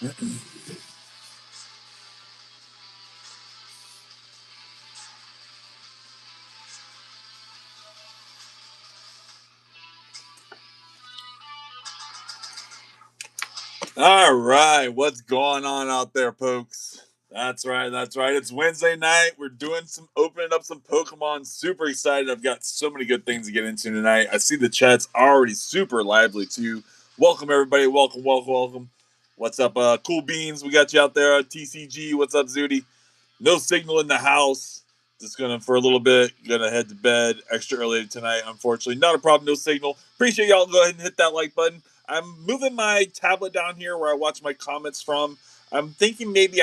All right, what's going on out there, folks? That's right, that's right. It's Wednesday night. We're doing some opening up some Pokemon. Super excited. I've got so many good things to get into tonight. I see the chat's already super lively too. Welcome everybody. Welcome, welcome, welcome. What's up, Cool Beans? We got you out there. TCG. What's up, Zooty? No signal in the house. Just gonna for a little bit. Gonna head to bed extra early tonight. Unfortunately, not a problem. No signal. Appreciate y'all. Go ahead and hit that like button. I'm moving my tablet down here where I watch my comments from. I'm thinking maybe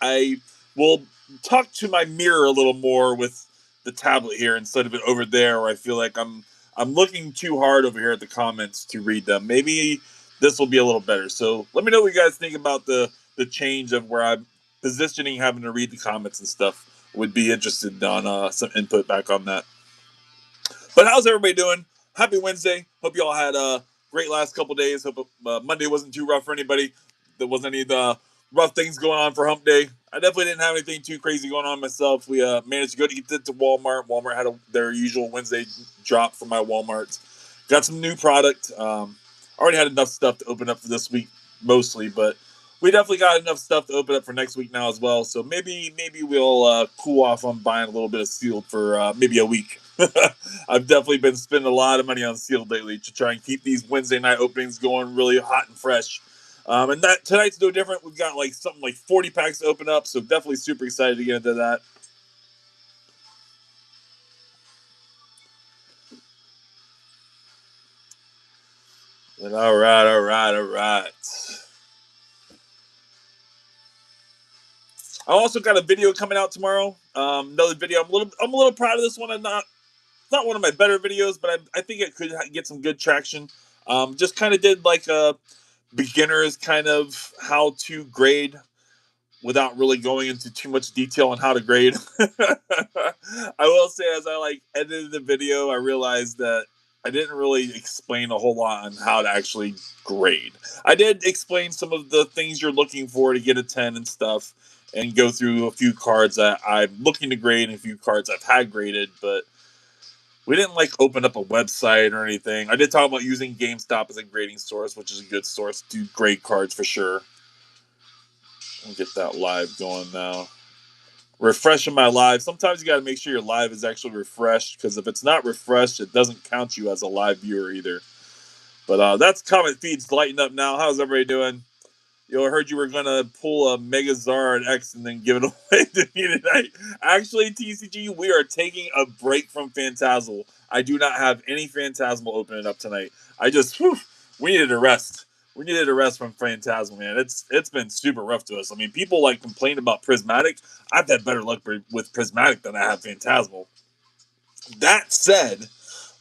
I will talk to my mirror a little more with the tablet here instead of it over there where I feel like I'm looking too hard over here at the comments to read them. Maybe this will be a little better. So let me know what you guys think about the change of where I'm positioning, having to read the comments and stuff. Would be interested on some input back on that. But how's everybody doing? Happy Wednesday. Hope you all had a great last couple days. Hope Monday wasn't too rough for anybody. There wasn't any of the rough things going on for hump day. I definitely didn't have anything too crazy going on myself. We managed to go to get to Walmart. Walmart had their usual Wednesday drop for my Walmarts. Got some new product. Already had enough stuff to open up for this week mostly, but we definitely got enough stuff to open up for next week now as well. So maybe we'll cool off on buying a little bit of sealed for maybe a week. I've definitely been spending a lot of money on sealed lately to try and keep these Wednesday night openings going really hot and fresh. And that tonight's no different. We've got like something like 40 packs to open up, so definitely super excited to get into that. And all right, all right, all right. I also got a video coming out tomorrow. Another video. I'm a little proud of this one. It's not one of my better videos, but I think it could get some good traction. Just kind of did like a beginner's kind of how to grade without really going into too much detail on how to grade. I will say, as I like edited the video, I realized that I didn't really explain a whole lot on how to actually grade. I did explain some of the things you're looking for to get a 10 and stuff, and go through a few cards that I'm looking to grade and a few cards I've had graded, but we didn't like open up a website or anything. I did talk about using GameStop as a grading source, which is a good source to grade cards for sure. I'll get that live going now. Refreshing my live. Sometimes you got to make sure your live is actually refreshed, because if it's not refreshed, it doesn't count you as a live viewer either. But that's comment feeds lighting up now. How's everybody doing? Yo, I heard you were gonna pull a Megazard X and then give it away to me tonight. Actually, TCG, we are taking a break from Phantasmal. I do not have any Phantasmal opening up tonight. We needed a rest. We needed a rest from Phantasmal, man. It's been super rough to us. I mean, people like complain about Prismatic. I've had better luck with Prismatic than I have Phantasmal. That said,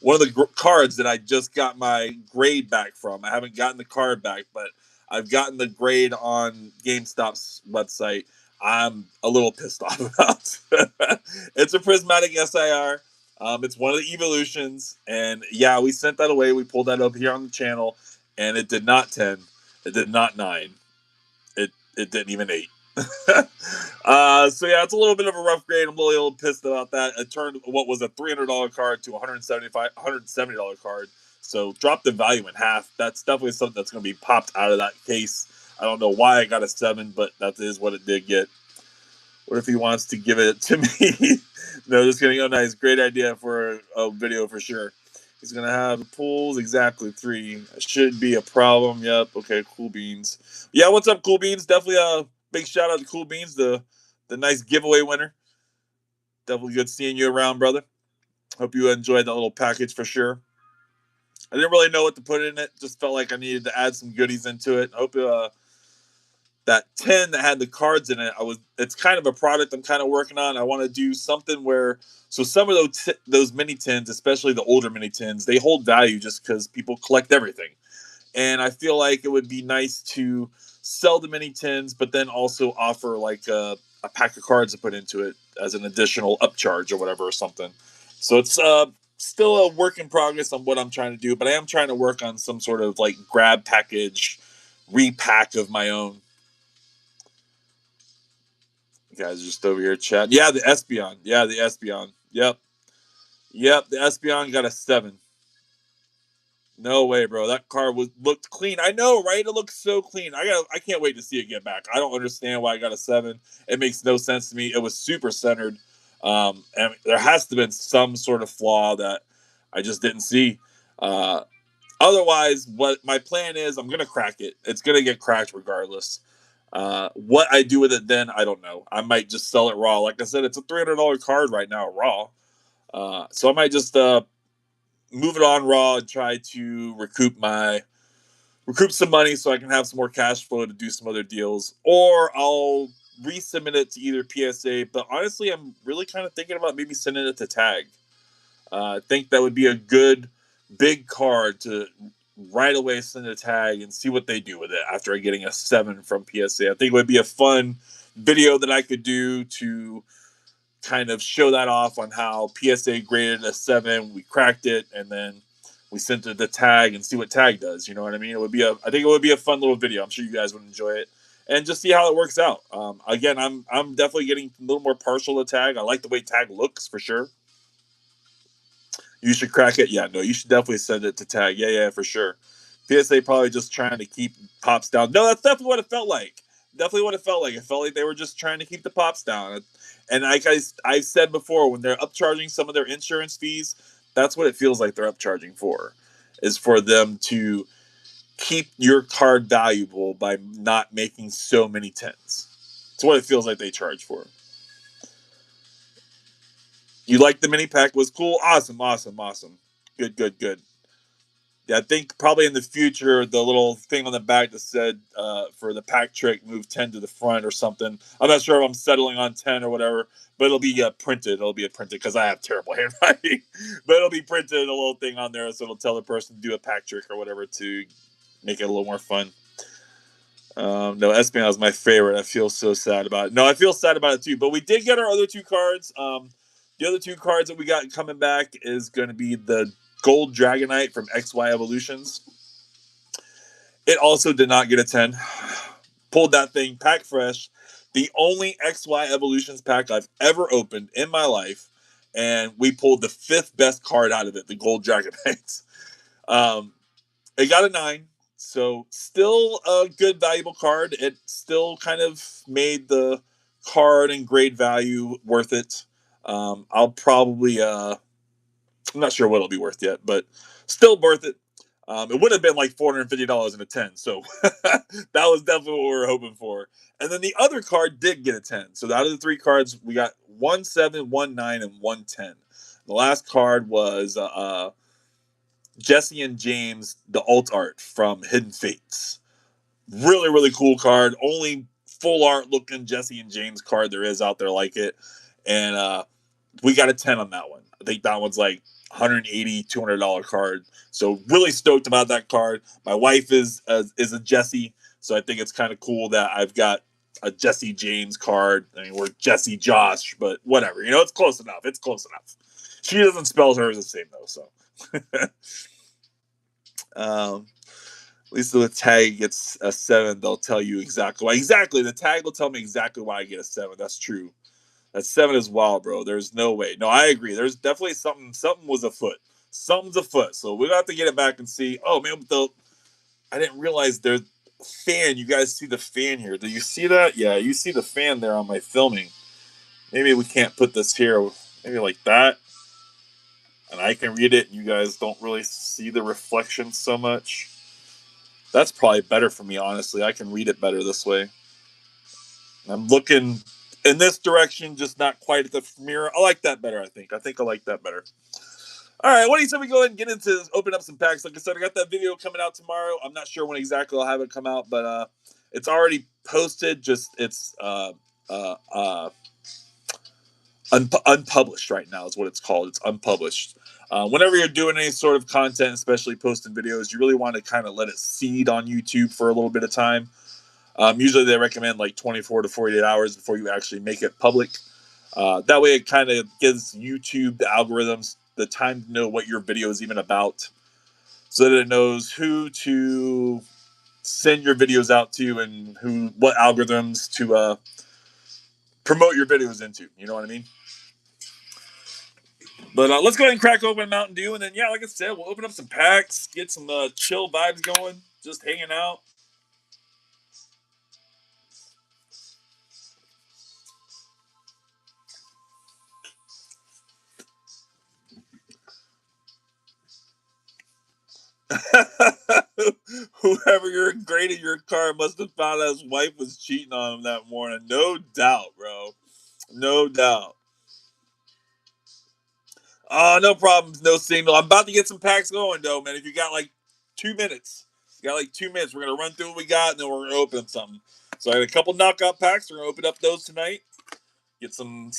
one of the cards that I just got my grade back from. I haven't gotten the card back, but I've gotten the grade on GameStop's website. I'm a little pissed off about. It's a Prismatic SIR. It's one of the evolutions, and yeah, we sent that away. We pulled that up here on the channel, and it did not 10. It did not 9. It didn't even 8. So yeah, it's a little bit of a rough grade. I'm a little pissed about that. It turned what was a $300 card to $170 card. So dropped the value in half. That's definitely something that's going to be popped out of that case. I don't know why I got a 7, but that is what it did get. What if he wants to give it to me? No, just kidding. Oh, nice. Great idea for a video for sure. He's going to have pulls exactly 3. Should be a problem. Yep. Okay, Cool Beans. Yeah, what's up, Cool Beans? Definitely a big shout out to Cool Beans, the nice giveaway winner. Definitely good seeing you around, brother. Hope you enjoyed that little package for sure. I didn't really know what to put in it. Just felt like I needed to add some goodies into it. I hope that 10 that had the cards in it, it's kind of a product I'm kind of working on. I want to do something where, so some of those mini tins, especially the older mini tins, they hold value just because people collect everything. And I feel like it would be nice to sell the mini tins, but then also offer like a pack of cards to put into it as an additional upcharge or whatever or something. So it's still a work in progress on what I'm trying to do, but I am trying to work on some sort of like grab package repack of my own. You guys are just over here chatting. Yeah, the Espeon. Yeah, the Espeon. Yep. Yep, the Espeon got a 7. No way, bro. That card looked clean. I know, right? It looks so clean. I can't wait to see it get back. I don't understand why I got a 7. It makes no sense to me. It was super centered. And there has to have been some sort of flaw that I just didn't see. Otherwise, what my plan is, I'm gonna crack it. It's gonna get cracked regardless. What I do with it then, I don't know. I might just sell it raw. Like I said, it's a $300 card right now, raw. So I might just move it on raw and try to recoup some money so I can have some more cash flow to do some other deals, or I'll resubmit it to either PSA. But honestly, I'm really kind of thinking about maybe sending it to Tag. I think that would be a good big card to right away send a Tag and see what they do with it after getting a 7 from PSA. I think it would be a fun video that I could do to kind of show that off on how PSA graded a 7. We cracked it, and then we sent it to Tag and see what Tag does. You know what I mean? I think it would be a fun little video. I'm sure you guys would enjoy it, and just see how it works out. Again, I'm definitely getting a little more partial to Tag. I like the way Tag looks for sure. You should crack it. Yeah, no, you should definitely send it to Tag. Yeah, for sure. PSA probably just trying to keep pops down. No, that's definitely what it felt like. Definitely what it felt like. It felt like they were just trying to keep the pops down. And like I've said before, when they're upcharging some of their insurance fees, that's what it feels like they're upcharging for, is for them to keep your card valuable by not making so many 10s. It's what it feels like they charge for. You like the mini pack? Was cool? Awesome. Good. Yeah, I think probably in the future, the little thing on the back that said for the pack trick, move 10 to the front or something. I'm not sure if I'm settling on 10 or whatever, but it'll be printed. It'll be printed because I have terrible handwriting. But it'll be printed, a little thing on there, so it'll tell the person to do a pack trick or whatever to make it a little more fun. No, Espeon is my favorite. I feel so sad about it. No, I feel sad about it too. But we did get our other 2 cards. The other 2 cards that we got coming back is going to be the Gold Dragonite from XY Evolutions. It also did not get a 10. Pulled that thing pack fresh. The only XY Evolutions pack I've ever opened in my life. And we pulled the 5th best card out of it, the Gold Dragonite. It got a 9. So still a good, valuable card. It still kind of made the card and grade value worth it. I'll probably... I'm not sure what it'll be worth yet, but still worth it. It would have been like $450 in a 10, so that was definitely what we were hoping for. And then the other card did get a 10. So out of the 3 cards, we got 1 7, 1 9, and 1 10. The last card was Jesse and James, the alt art from Hidden Fates. Really, really cool card. Only full art looking Jesse and James card there is out there like it. And we got a 10 on that one. I think that one's like $180, $200 card. So really stoked about that card. My wife is a Jesse, so I think it's kind of cool that I've got a Jesse James card. I mean, we're Jesse Josh, but whatever. You know, it's close enough. It's close enough. She doesn't spell hers the same though, so. At least the tag gets a 7. They'll tell you exactly why. Exactly, the tag will tell me exactly why I get a 7. That's true. That 7 is wild, bro. There's no way. No, I agree. There's definitely something. Something was afoot. Something's afoot. So we're gonna have to get it back and see. Oh man, I didn't realize there's fan. You guys see the fan here? Do you see that? Yeah, you see the fan there on my filming. Maybe we can't put this here. Maybe like that, and I can read it. And you guys don't really see the reflection so much. That's probably better for me, honestly. I can read it better this way. I'm looking in this direction, just not quite at the mirror. I like that better, I think. I like that better. All right, what do you say we go ahead and get into open up some packs? Like I said, I got that video coming out tomorrow. I'm not sure when exactly I'll have it come out, but it's already posted. Just it's unpublished right now is what it's called. It's unpublished. Whenever you're doing any sort of content, especially posting videos, you really want to kind of let it seed on YouTube for a little bit of time. Usually they recommend like 24 to 48 hours before you actually make it public. That way it kind of gives YouTube, the algorithms, the time to know what your video is even about, so that it knows who to send your videos out to and what algorithms to promote your videos into. You know what I mean? But let's go ahead and crack open Mountain Dew, and then yeah, like I said, we'll open up some packs, get some chill vibes going, just hanging out. Whoever you're grading your car must have found out his wife was cheating on him that morning. No doubt, bro. No doubt. No problems, no signal. I'm about to get some packs going though, man. If you got like 2 minutes, we're gonna run through what we got and then we're gonna open something. So I had a couple knockout packs. We're gonna open up those tonight. Get some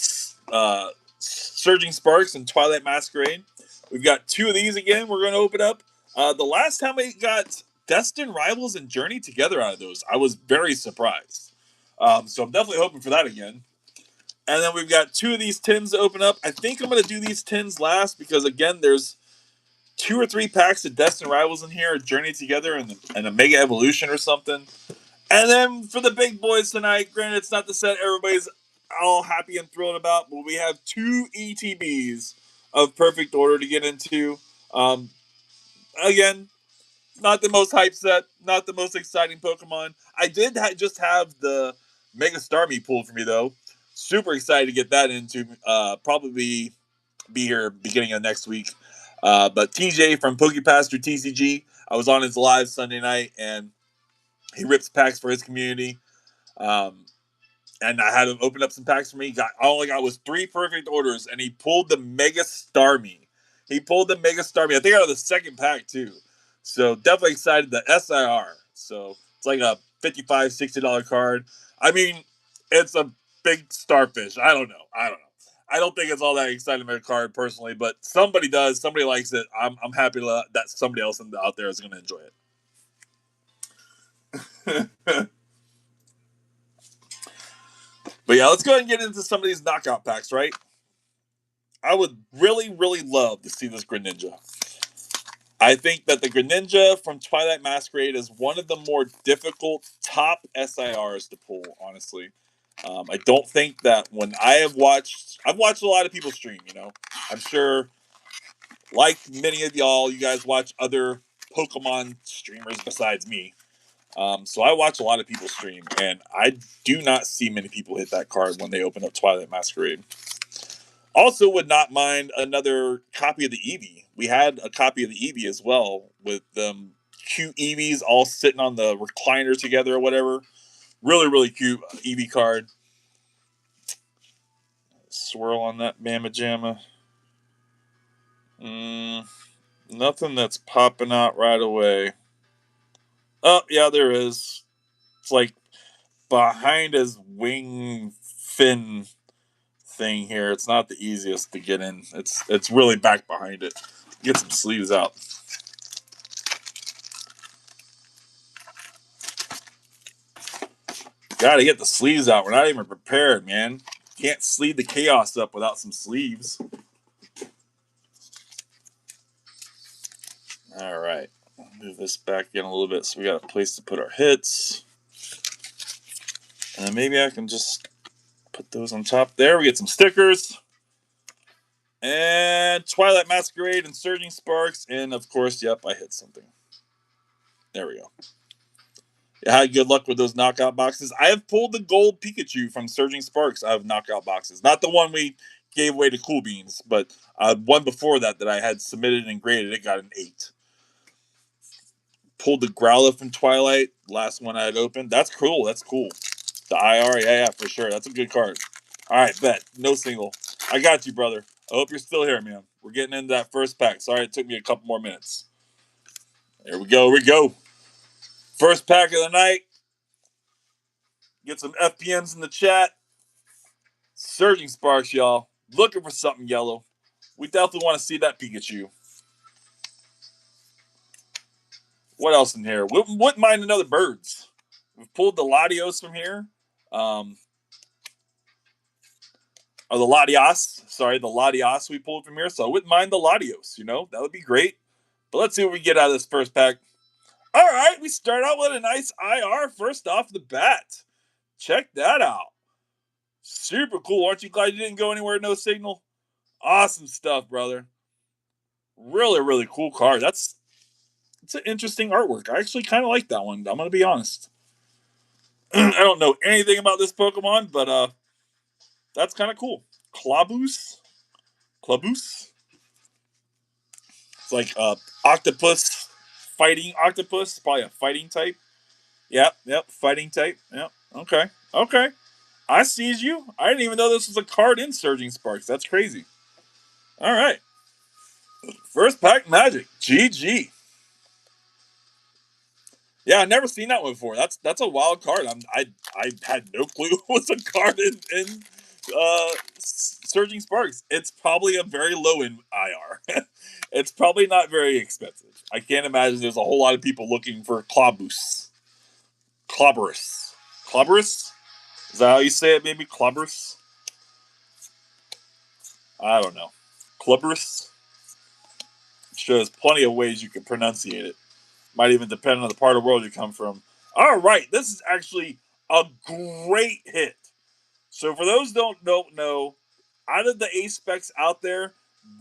Surging Sparks and Twilight Masquerade. We've got 2 of these again. We're gonna open up. The last time we got Destined Rivals and Journey together out of those, I was very surprised. So I'm definitely hoping for that again. And then we've got 2 of these tins to open up. I think I'm going to do these tins last because, again, there's 2 or 3 packs of Destined Rivals in here, Journey Together, and a Mega Evolution or something. And then for the big boys tonight, granted, it's not the set everybody's all happy and thrilled about, but we have 2 ETBs of Perfect Order to get into. Again, not the most hype set, not the most exciting Pokemon. I did just have the Mega Starmie pulled for me, though. Super excited to get that into. Probably be here beginning of next week. But TJ from PokePaster TCG, I was on his live Sunday night, and he rips packs for his community. And I had him open up some packs for me. All I got was 3 perfect orders, and he pulled the Mega Starmie. I think out of the second pack, too. So definitely excited. The SIR. So it's like a $55, $60 card. I mean, it's a big starfish. I don't know. I don't think it's all that exciting of a card personally, but somebody does. Somebody likes it. I'm happy that somebody else out there is going to enjoy it. But yeah, let's go ahead and get into some of these knockout packs, right? I would really, really love to see this Greninja. I think that the Greninja from Twilight Masquerade is one of the more difficult top SIRs to pull, honestly. I don't think that when I've watched a lot of people stream, I'm sure, like many of y'all, you guys watch other Pokemon streamers besides me. So I watch a lot of people stream, and I do not see many people hit that card when they open up Twilight Masquerade. Also, would not mind another copy of the Eevee. We had a copy of the Eevee as well, with cute Eevees all sitting on the recliner together or whatever. Really, really cute Eevee card. Swirl on that Mama Jamma. Nothing that's popping out right away. Oh, yeah, there is. It's like behind his wing fin thing here. It's not the easiest to get in. It's really back behind it. Get some sleeves out. Gotta get the sleeves out. We're not even prepared, man. Can't sleeve the chaos up without some sleeves. All right. Move this back in a little bit so we got a place to put our hits. And maybe I can just put those on top there. We get some stickers. And Twilight Masquerade and Surging Sparks. And of course, yep, I hit something. There we go. I had good luck with those knockout boxes. I have pulled the gold Pikachu from Surging Sparks out of knockout boxes. Not the one we gave away to Cool Beans, but one before that I had submitted and graded. It got an 8. Pulled the Growlithe from Twilight. Last one I had opened. That's cool. The IR, yeah, for sure. That's a good card. All right, bet. No single. I got you, brother. I hope you're still here, man. We're getting into that first pack. Sorry it took me a couple more minutes. There we go. First pack of the night. Get some FPMs in the chat. Surging Sparks, y'all. Looking for something yellow. We definitely want to see that Pikachu. What else in here? Wouldn't mind another Birds. We've pulled the Latios from here. The Latias. Sorry, the Latias we pulled from here. So I wouldn't mind the Latios, That would be great. But let's see what we get out of this first pack. All right, we start out with a nice IR first off the bat. Check that out. Super cool. Aren't you glad you didn't go anywhere? No signal. Awesome stuff, brother. Really, really cool card. It's an interesting artwork. I actually kind of like that one. I'm gonna be honest. I don't know anything about this Pokemon, but that's kind of cool. Claboose. Claboose. It's like octopus fighting octopus. Probably a fighting type. Yep, fighting type. Yep. Okay. Okay. I sees you. I didn't even know this was a card in Surging Sparks. That's crazy. All right. First pack magic. GG. Yeah, I never seen that one before. That's a wild card. I had no clue it was a card in Surging Sparks. It's probably a very low in IR. It's probably not very expensive. I can't imagine there's a whole lot of people looking for Claboose. Clobberus. Clobberus? Is that how you say it, maybe? Clobberus? I don't know. Clobberus? Sure, there's plenty of ways you can pronunciate it. Might even depend on the part of the world you come from. All right, this is actually a great hit. So for those who don't know, out of the ace specs out there,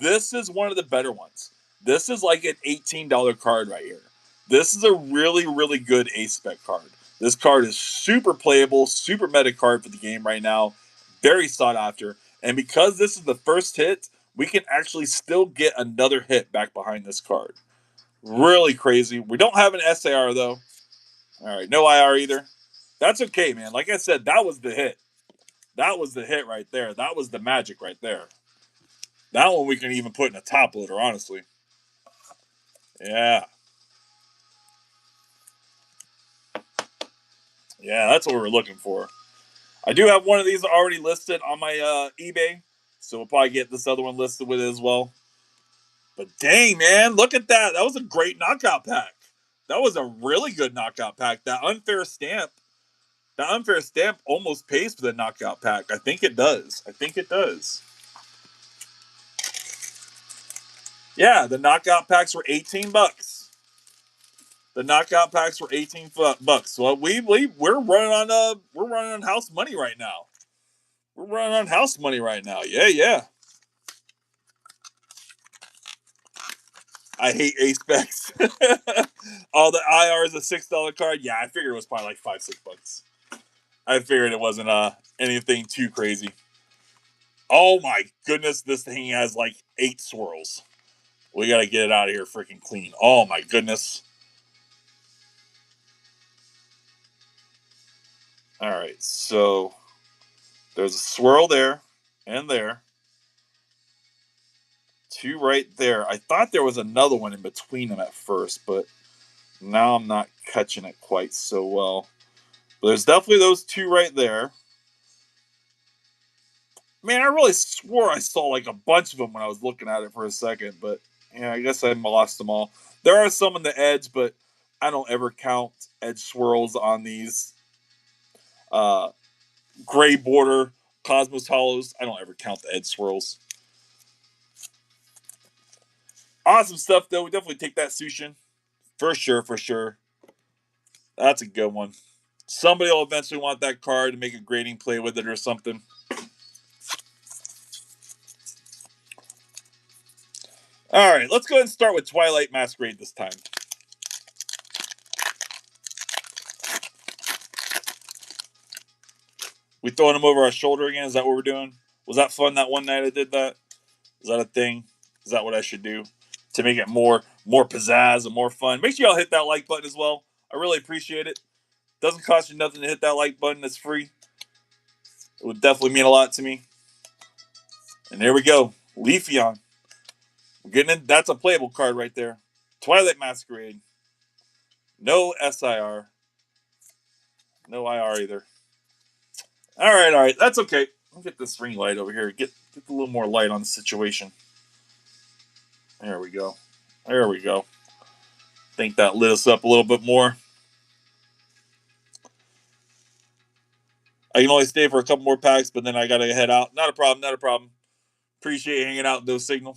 this is one of the better ones. This is like an $18 card right here. This is a really, really good ace spec card. This card is super playable, super meta card for the game right now. Very sought after. And because this is the first hit, we can actually still get another hit back behind this card. Really crazy. We don't have an SAR though. All right, no IR either. That's okay, man. Like I said, that was the hit. That was the hit right there. That was the magic right there. That one we can even put in a top loader, honestly. Yeah. Yeah, that's what we're looking for. I do have one of these already listed on my eBay, so we'll probably get this other one listed with it as well. But dang, man, look at that. That was a great knockout pack. That was a really good knockout pack. That unfair stamp almost pays for the knockout pack. I think it does. Yeah, the knockout packs were 18 bucks. The knockout packs were 18 bucks. So we're running on house money right now. We're running on house money right now. Yeah. I hate ace specs. All the IR is a $6 card. Yeah, I figured it was probably like $5-6. I figured it wasn't anything too crazy. Oh my goodness, this thing has like 8 swirls. We gotta get it out of here freaking clean. Oh my goodness. All right, so there's a swirl there and there. 2 right there. I thought there was another one in between them at first, but now I'm not catching it quite so well. But there's definitely those 2 right there. Man, I really swore I saw like a bunch of them when I was looking at it for a second, but yeah, I guess I lost them all. There are some on the edge, but I don't ever count edge swirls on these uh, gray border Cosmos Hollows. I don't ever count the edge swirls. Awesome stuff, though. We definitely take that, Sushin. For sure. That's a good one. Somebody will eventually want that card to make a grading play with it or something. All right, let's go ahead and start with Twilight Masquerade this time. We throwing them over our shoulder again? Is that what we're doing? Was that fun that one night I did that? Is that a thing? Is that what I should do to make it more pizzazz and more fun? Make sure y'all hit that like button as well. I really appreciate it. Doesn't cost you nothing to hit that like button. It's free. It would definitely mean a lot to me. And there we go. Leafeon. We're getting in. That's a playable card right there. Twilight Masquerade. No SIR. No IR either. All right. That's okay. I'll get this ring light over here. Get a little more light on the situation. There we go. Think that lit us up a little bit more. I can only stay for a couple more packs, but then I gotta head out. Not a problem. Appreciate you hanging out with those signal.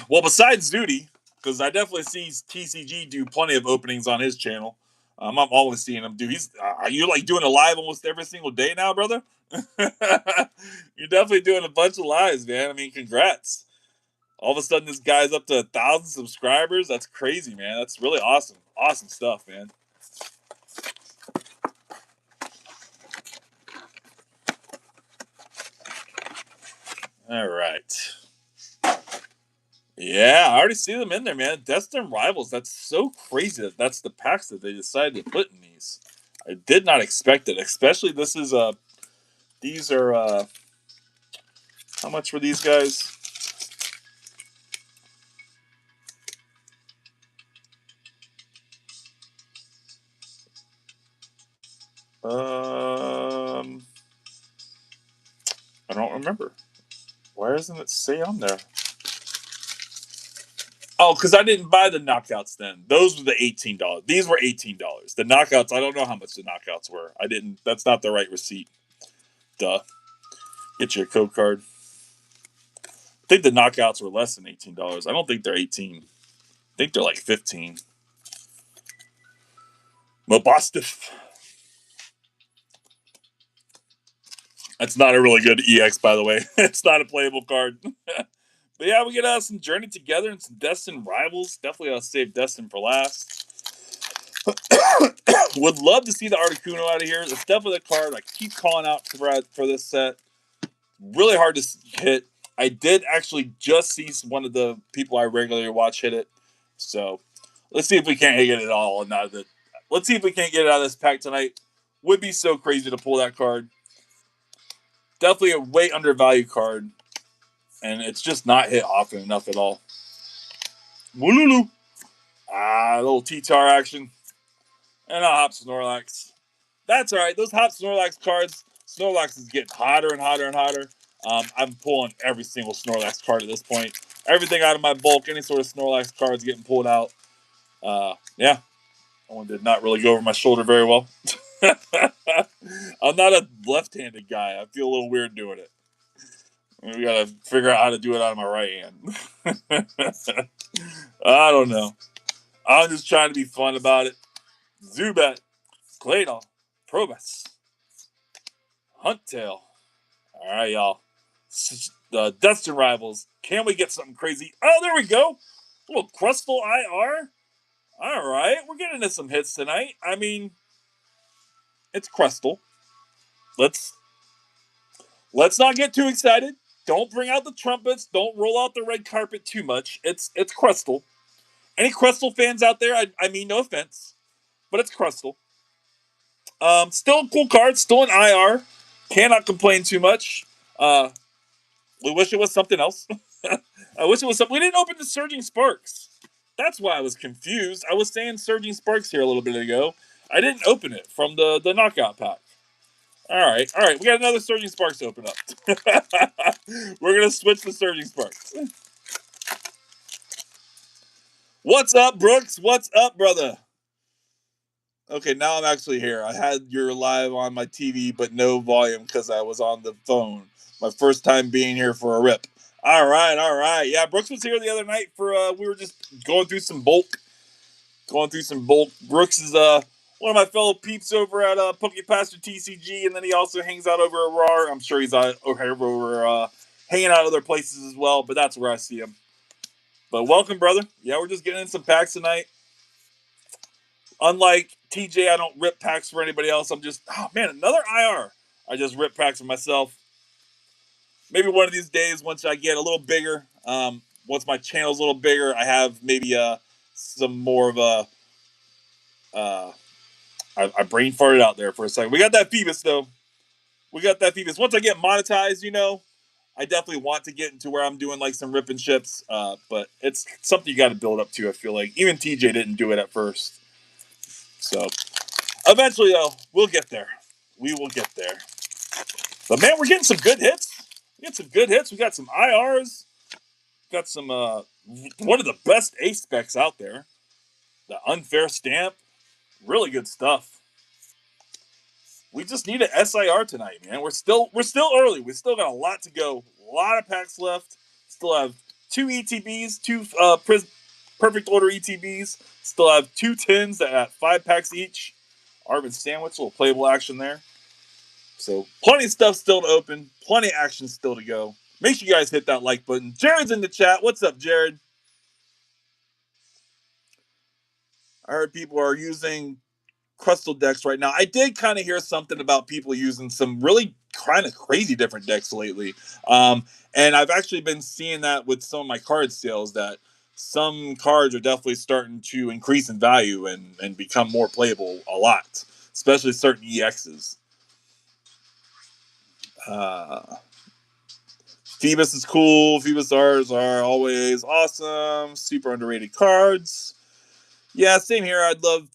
Well, besides duty, because I definitely see TCG do plenty of openings on his channel. I'm always seeing him, dude. He's you're like doing a live almost every single day now, brother. You're definitely doing a bunch of lives, man. I mean, congrats. All of a sudden, this guy's up to 1,000 subscribers. That's crazy, man. That's really awesome. Awesome stuff, man. All right. Yeah, I already see them in there, man. Destined Rivals. That's so crazy that that's the packs that they decided to put in these. I did not expect it, especially this is these are how much were these guys? I don't remember. Why doesn't it say on there? Oh, because I didn't buy the knockouts then. Those were the $18. These were $18. The knockouts, I don't know how much the knockouts were. I didn't. That's not the right receipt. Duh. Get your code card. I think the knockouts were less than $18. I don't think they're 18. I think they're like 15. Mobostif. That's not a really good EX, by the way. It's not a playable card. But yeah, we get some Journey Together and some Destin Rivals. Definitely I'll save Destin for last. Would love to see the Articuno out of here. It's definitely the card I keep calling out for this set. Really hard to hit. I did actually just see one of the people I regularly watch hit it. So let's see if we can't get it all. Let's see if we can't get it out of this pack tonight. Would be so crazy to pull that card. Definitely a way undervalued card. And it's just not hit often enough at all. Woolulu. A little T-Tar action. And a Hop Snorlax. That's all right. Those Hop Snorlax cards, Snorlax is getting hotter and hotter and hotter. I'm pulling every single Snorlax card at this point. Everything out of my bulk, any sort of Snorlax cards getting pulled out. Yeah, that one did not really go over my shoulder very well. I'm not a left-handed guy. I feel a little weird doing it. We gotta figure out how to do it out of my right hand. I don't know. I'm just trying to be fun about it. Zubat, Claydol, Probus, Huntail. All right, y'all. The Destin Rivals. Can we get something crazy? Oh, there we go. A little Crustal IR. All right, we're getting into some hits tonight. I mean, it's Crustal. Let's not get too excited. Don't bring out the trumpets. Don't roll out the red carpet too much. It's Crustal. Any Crustal fans out there? I mean, no offense, but it's Crustal. Still a cool card. Still an IR. Cannot complain too much. We wish it was something else. I wish it was something. We didn't open the Surging Sparks. That's why I was confused. I was saying Surging Sparks here a little bit ago. I didn't open it from the knockout pack. All right. We got another Surging Sparks to open up. We're going to switch the Surging Sparks. What's up, Brooks? What's up, brother? Okay, now I'm actually here. I had your live on my TV, but no volume because I was on the phone. My first time being here for a rip. All right. Yeah, Brooks was here the other night for we were just going through some bulk. Brooks is one of my fellow peeps over at Pokepaster TCG, and then he also hangs out over at RAR. I'm sure he's over hanging out other places as well, but that's where I see him. But welcome, brother. Yeah, we're just getting in some packs tonight. Unlike TJ, I don't rip packs for anybody else. I'm just, oh man, another IR. I just rip packs for myself. Maybe one of these days, once I get a little bigger, once my channel's a little bigger, I have maybe some more of a. I brain farted out there for a second. We got that Phoebus though. Once I get monetized, I definitely want to get into where I'm doing like some rip and ships. But it's something you got to build up to. I feel like even TJ didn't do it at first. So eventually, though, we'll get there. We will get there. But man, we're getting some good hits. We got some IRs. Got some one of the best ace specs out there. The Unfair Stamp. Really good stuff. We just need an SIR tonight, man. We're still early. We still got a lot to go. A lot of packs left. Still have 2 ETBs, 2 Perfect order ETBs. Still have 2 tins that got 5 packs each. Arvin Sandwich, a little playable action there. So plenty of stuff still to open. Plenty of action still to go. Make sure you guys hit that like button. Jared's in the chat. What's up, Jared? I heard people are using crystal decks right now. I did kind of hear something about people using some really kind of crazy different decks lately. And I've actually been seeing that with some of my card sales, that some cards are definitely starting to increase in value and become more playable a lot, especially certain EXs. Phoebus is cool. Phoebus R's are always awesome. Super underrated cards. Yeah, same here. I'd love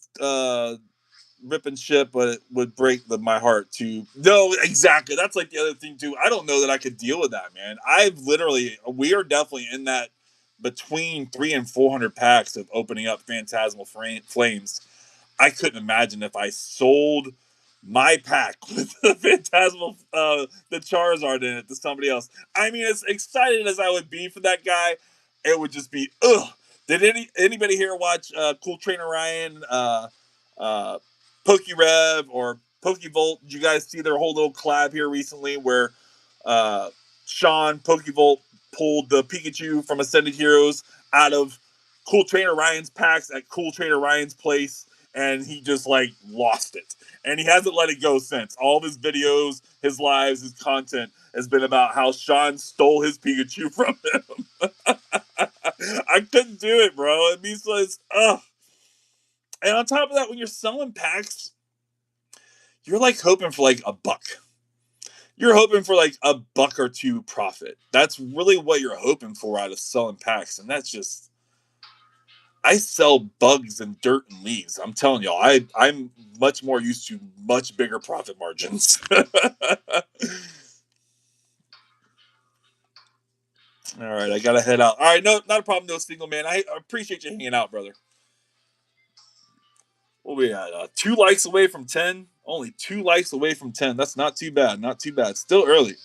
rip and ship, but it would break my heart to. No, exactly. That's like the other thing too. I don't know that I could deal with that, man. We are definitely in that between 300 and 400 packs of opening up Phantasmal Flames. I couldn't imagine if I sold my pack with the Phantasmal, the Charizard in it to somebody else. I mean, as excited as I would be for that guy, it would just be ugh. Did anybody here watch Cool Trainer Ryan, PokeRev, or PokeVolt? Did you guys see their whole little collab here recently where Sean PokeVolt pulled the Pikachu from Ascended Heroes out of Cool Trainer Ryan's packs at Cool Trainer Ryan's place, and he just like lost it. And he hasn't let it go since. All of his videos, his lives, his content has been about how Sean stole his Pikachu from him. I couldn't do it, bro. It means like, ugh. And on top of that, when you're selling packs, you're like hoping for like a buck. You're hoping for like a buck or two profit. That's really what you're hoping for out of selling packs. And that's just, I sell bugs and dirt and leaves. I'm telling y'all, I'm much more used to much bigger profit margins. All right, I gotta head out. All right, no, not a problem, no single man. I appreciate you hanging out, brother. What we at? 2 likes away from 10. Only 2 likes away from 10. That's not too bad. Not too bad. Still early.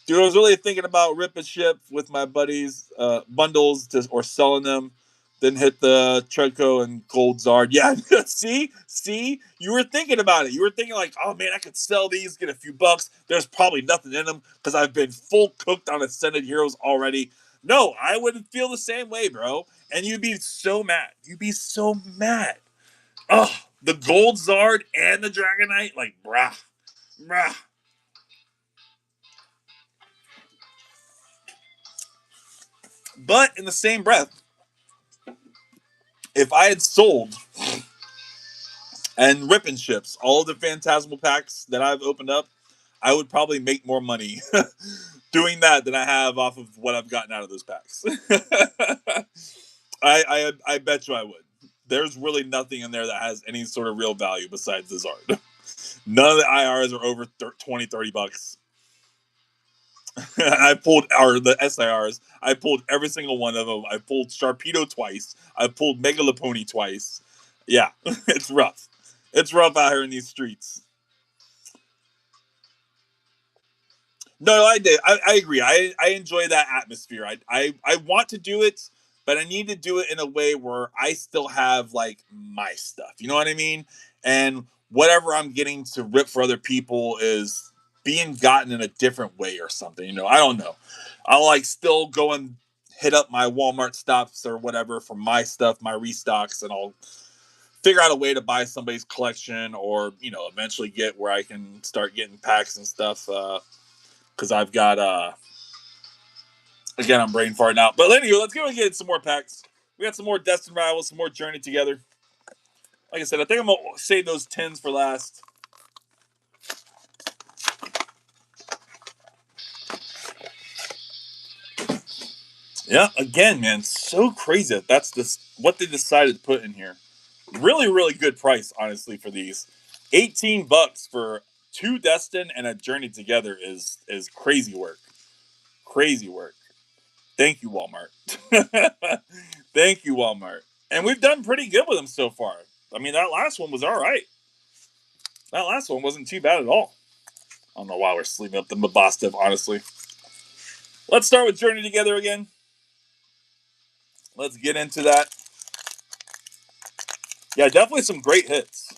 Dude, I was really thinking about rip and ship with my buddies, bundles or selling them. Then hit the Treadco and Gold Zard. Yeah, see, you were thinking about it. You were thinking like, oh man, I could sell these, get a few bucks. There's probably nothing in them because I've been full cooked on Ascended Heroes already. No, I wouldn't feel the same way, bro. And you'd be so mad. You'd be so mad. Oh, the Gold Zard and the Dragonite, like, brah. But in the same breath, if I had sold and rip and ships all of the Phantasmal packs that I've opened up, I would probably make more money doing that than I have off of what I've gotten out of those packs. I bet you I would. There's really nothing in there that has any sort of real value besides the Zard. None of the IRs are over 20, 30 bucks. I pulled the SIRs. I pulled every single one of them. I pulled Sharpedo twice. I pulled Megalopony twice. Yeah, it's rough. It's rough out here in these streets. No, I did. I agree. I enjoy that atmosphere. I want to do it, but I need to do it in a way where I still have like my stuff. You know what I mean? And whatever I'm getting to rip for other people is being gotten in a different way or something. You know, I don't know. I'll like still go and hit up my Walmart stops or whatever for my stuff, my restocks, and I'll figure out a way to buy somebody's collection or, you know, eventually get where I can start getting packs and stuff. Because I've got again, I'm brain farting out. But anyway, let's go and get some more packs. We got some more Destined Rivals, some more Journey Together. Like I said, I think I'm gonna save those 10s for last. Yeah, again, man, so crazy. That's what they decided to put in here. Really, really good price, honestly, for these. 18 bucks for 2 Destined and a Journey Together is crazy work. Crazy work. Thank you, Walmart. Thank you, Walmart. And we've done pretty good with them so far. I mean, that last one was all right. That last one wasn't too bad at all. I don't know why we're sleeping up the Mabostiv, honestly. Let's start with Journey Together again. Let's get into that. Yeah, definitely some great hits.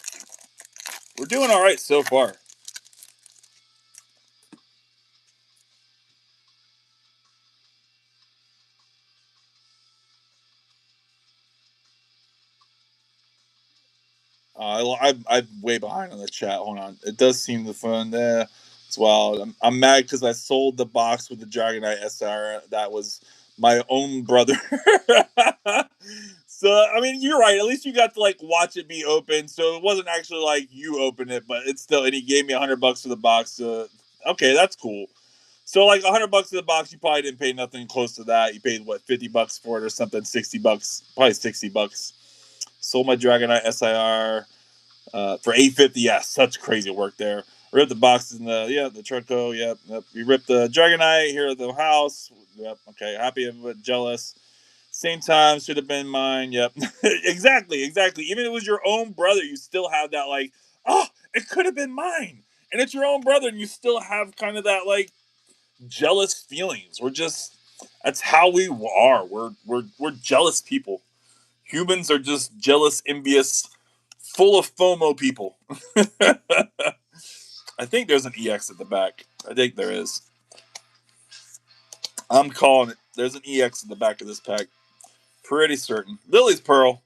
We're doing all right so far. I'm way behind on the chat. Hold on. It does seem the phone there as well. I'm mad because I sold the box with the Dragonite SR. That was my own brother. So I mean, you're right. At least you got to like watch it be open. So it wasn't actually like you opened it, but it's still. And he gave me $100 for the box. So okay, that's cool. So like $100 for the box, you probably didn't pay nothing close to that. You paid what, $50 for it or something, $60, probably $60. Sold my Dragonite SIR for $850. Yeah, such crazy work there. Ripped the boxes in the Truco. Yep. We ripped the Dragonite here at the house. Yep. Okay, happy but jealous. Same time should have been mine. Yep. Exactly. Even if it was your own brother, you still have that like, oh, it could have been mine. And it's your own brother, and you still have kind of that like jealous feelings. We're just that's how we are. We're jealous people. Humans are just jealous, envious, full of FOMO people. I think there's an EX at the back. I think there is. I'm calling it. There's an EX at the back of this pack. Pretty certain. Lily's Pearl.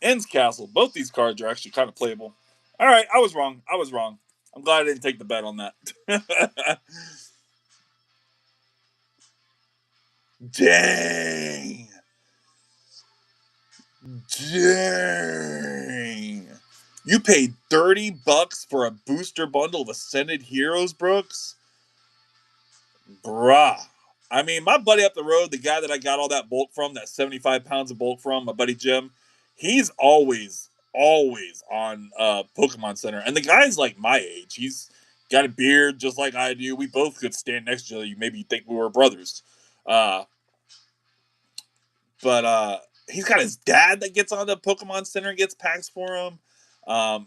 Ends Castle. Both these cards are actually kind of playable. All right, I was wrong. I'm glad I didn't take the bet on that. Dang. Dang. You paid $30 for a booster bundle of Ascended Heroes, Brooks? Bruh. I mean, my buddy up the road, the guy that I got all that bulk from, that 75 pounds of bulk from, my buddy Jim, he's always on Pokemon Center. And the guy's like my age. He's got a beard just like I do. We both could stand next to each other. You maybe think we were brothers. Uh, but he's got his dad that gets on the Pokemon Center and gets packs for him.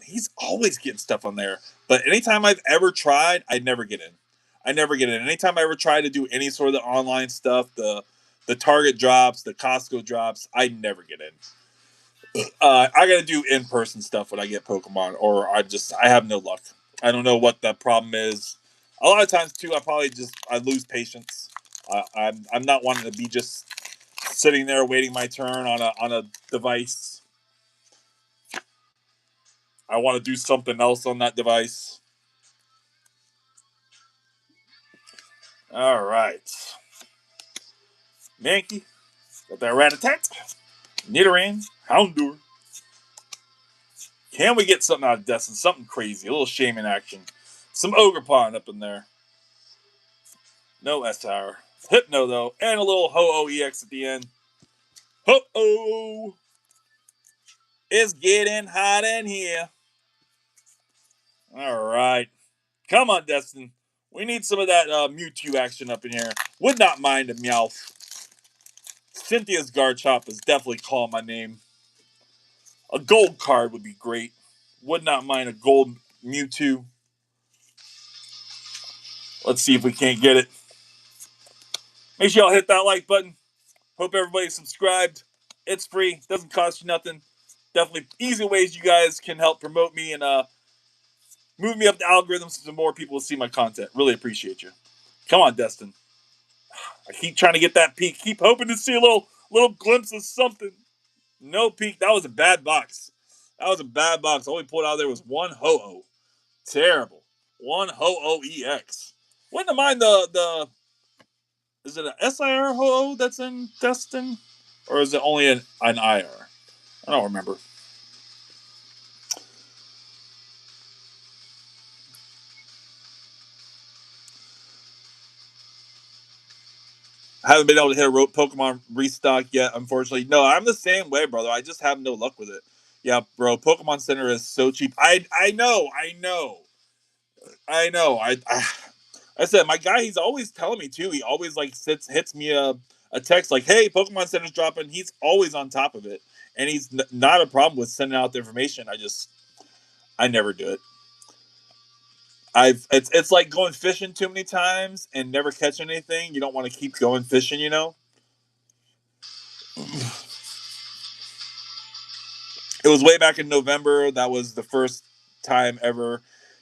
He's always getting stuff on there. But anytime I've ever tried, I never get in. Anytime I ever try to do any sort of the online stuff, the Target drops, the Costco drops, I never get in. I got to do in person stuff when I get Pokemon, or I have no luck. I don't know what the problem is. A lot of times too, I lose patience. I'm not wanting to be just sitting there waiting my turn on a device. I want to do something else on that device. All right, Mankey, got that Rat-a-tat, Nidoran, Houndour. Can we get something out of Destin? Something crazy, a little Shaman action, some Ogerpon up in there. No SR. Hypno though, and a little Ho-Oh EX at the end. Ho-Oh! It's getting hot in here. All right. Come on, Destin. We need some of that Mewtwo action up in here. Would not mind a Meowth. Cynthia's Garchomp is definitely calling my name. A gold card would be great. Would not mind a gold Mewtwo. Let's see if we can't get it. Make sure y'all hit that like button. Hope everybody's subscribed. It's free. Doesn't cost you nothing. Definitely easy ways you guys can help promote me and move me up the algorithms so more people will see my content. Really appreciate you. Come on, Destin. I keep trying to get that peek. Keep hoping to see a little glimpse of something. No peek. That was a bad box. All we pulled out of there was one Ho-Oh. Terrible. One Ho-Oh EX. Wouldn't mind the is it an SIR Ho-Oh that's in Destin? Or is it only an IR? I don't remember. I haven't been able to hit a Pokemon restock yet, unfortunately. No, I'm the same way, brother. I just have no luck with it. Yeah, bro. Pokemon Center is so cheap. I know. I said my guy. He's always telling me too. He always like hits me a text like, "Hey, Pokemon Center's dropping." He's always on top of it, and he's not a problem with sending out the information. I never do it. It's like going fishing too many times and never catching anything. You don't want to keep going fishing, you know. It was way back in November. That was the first time ever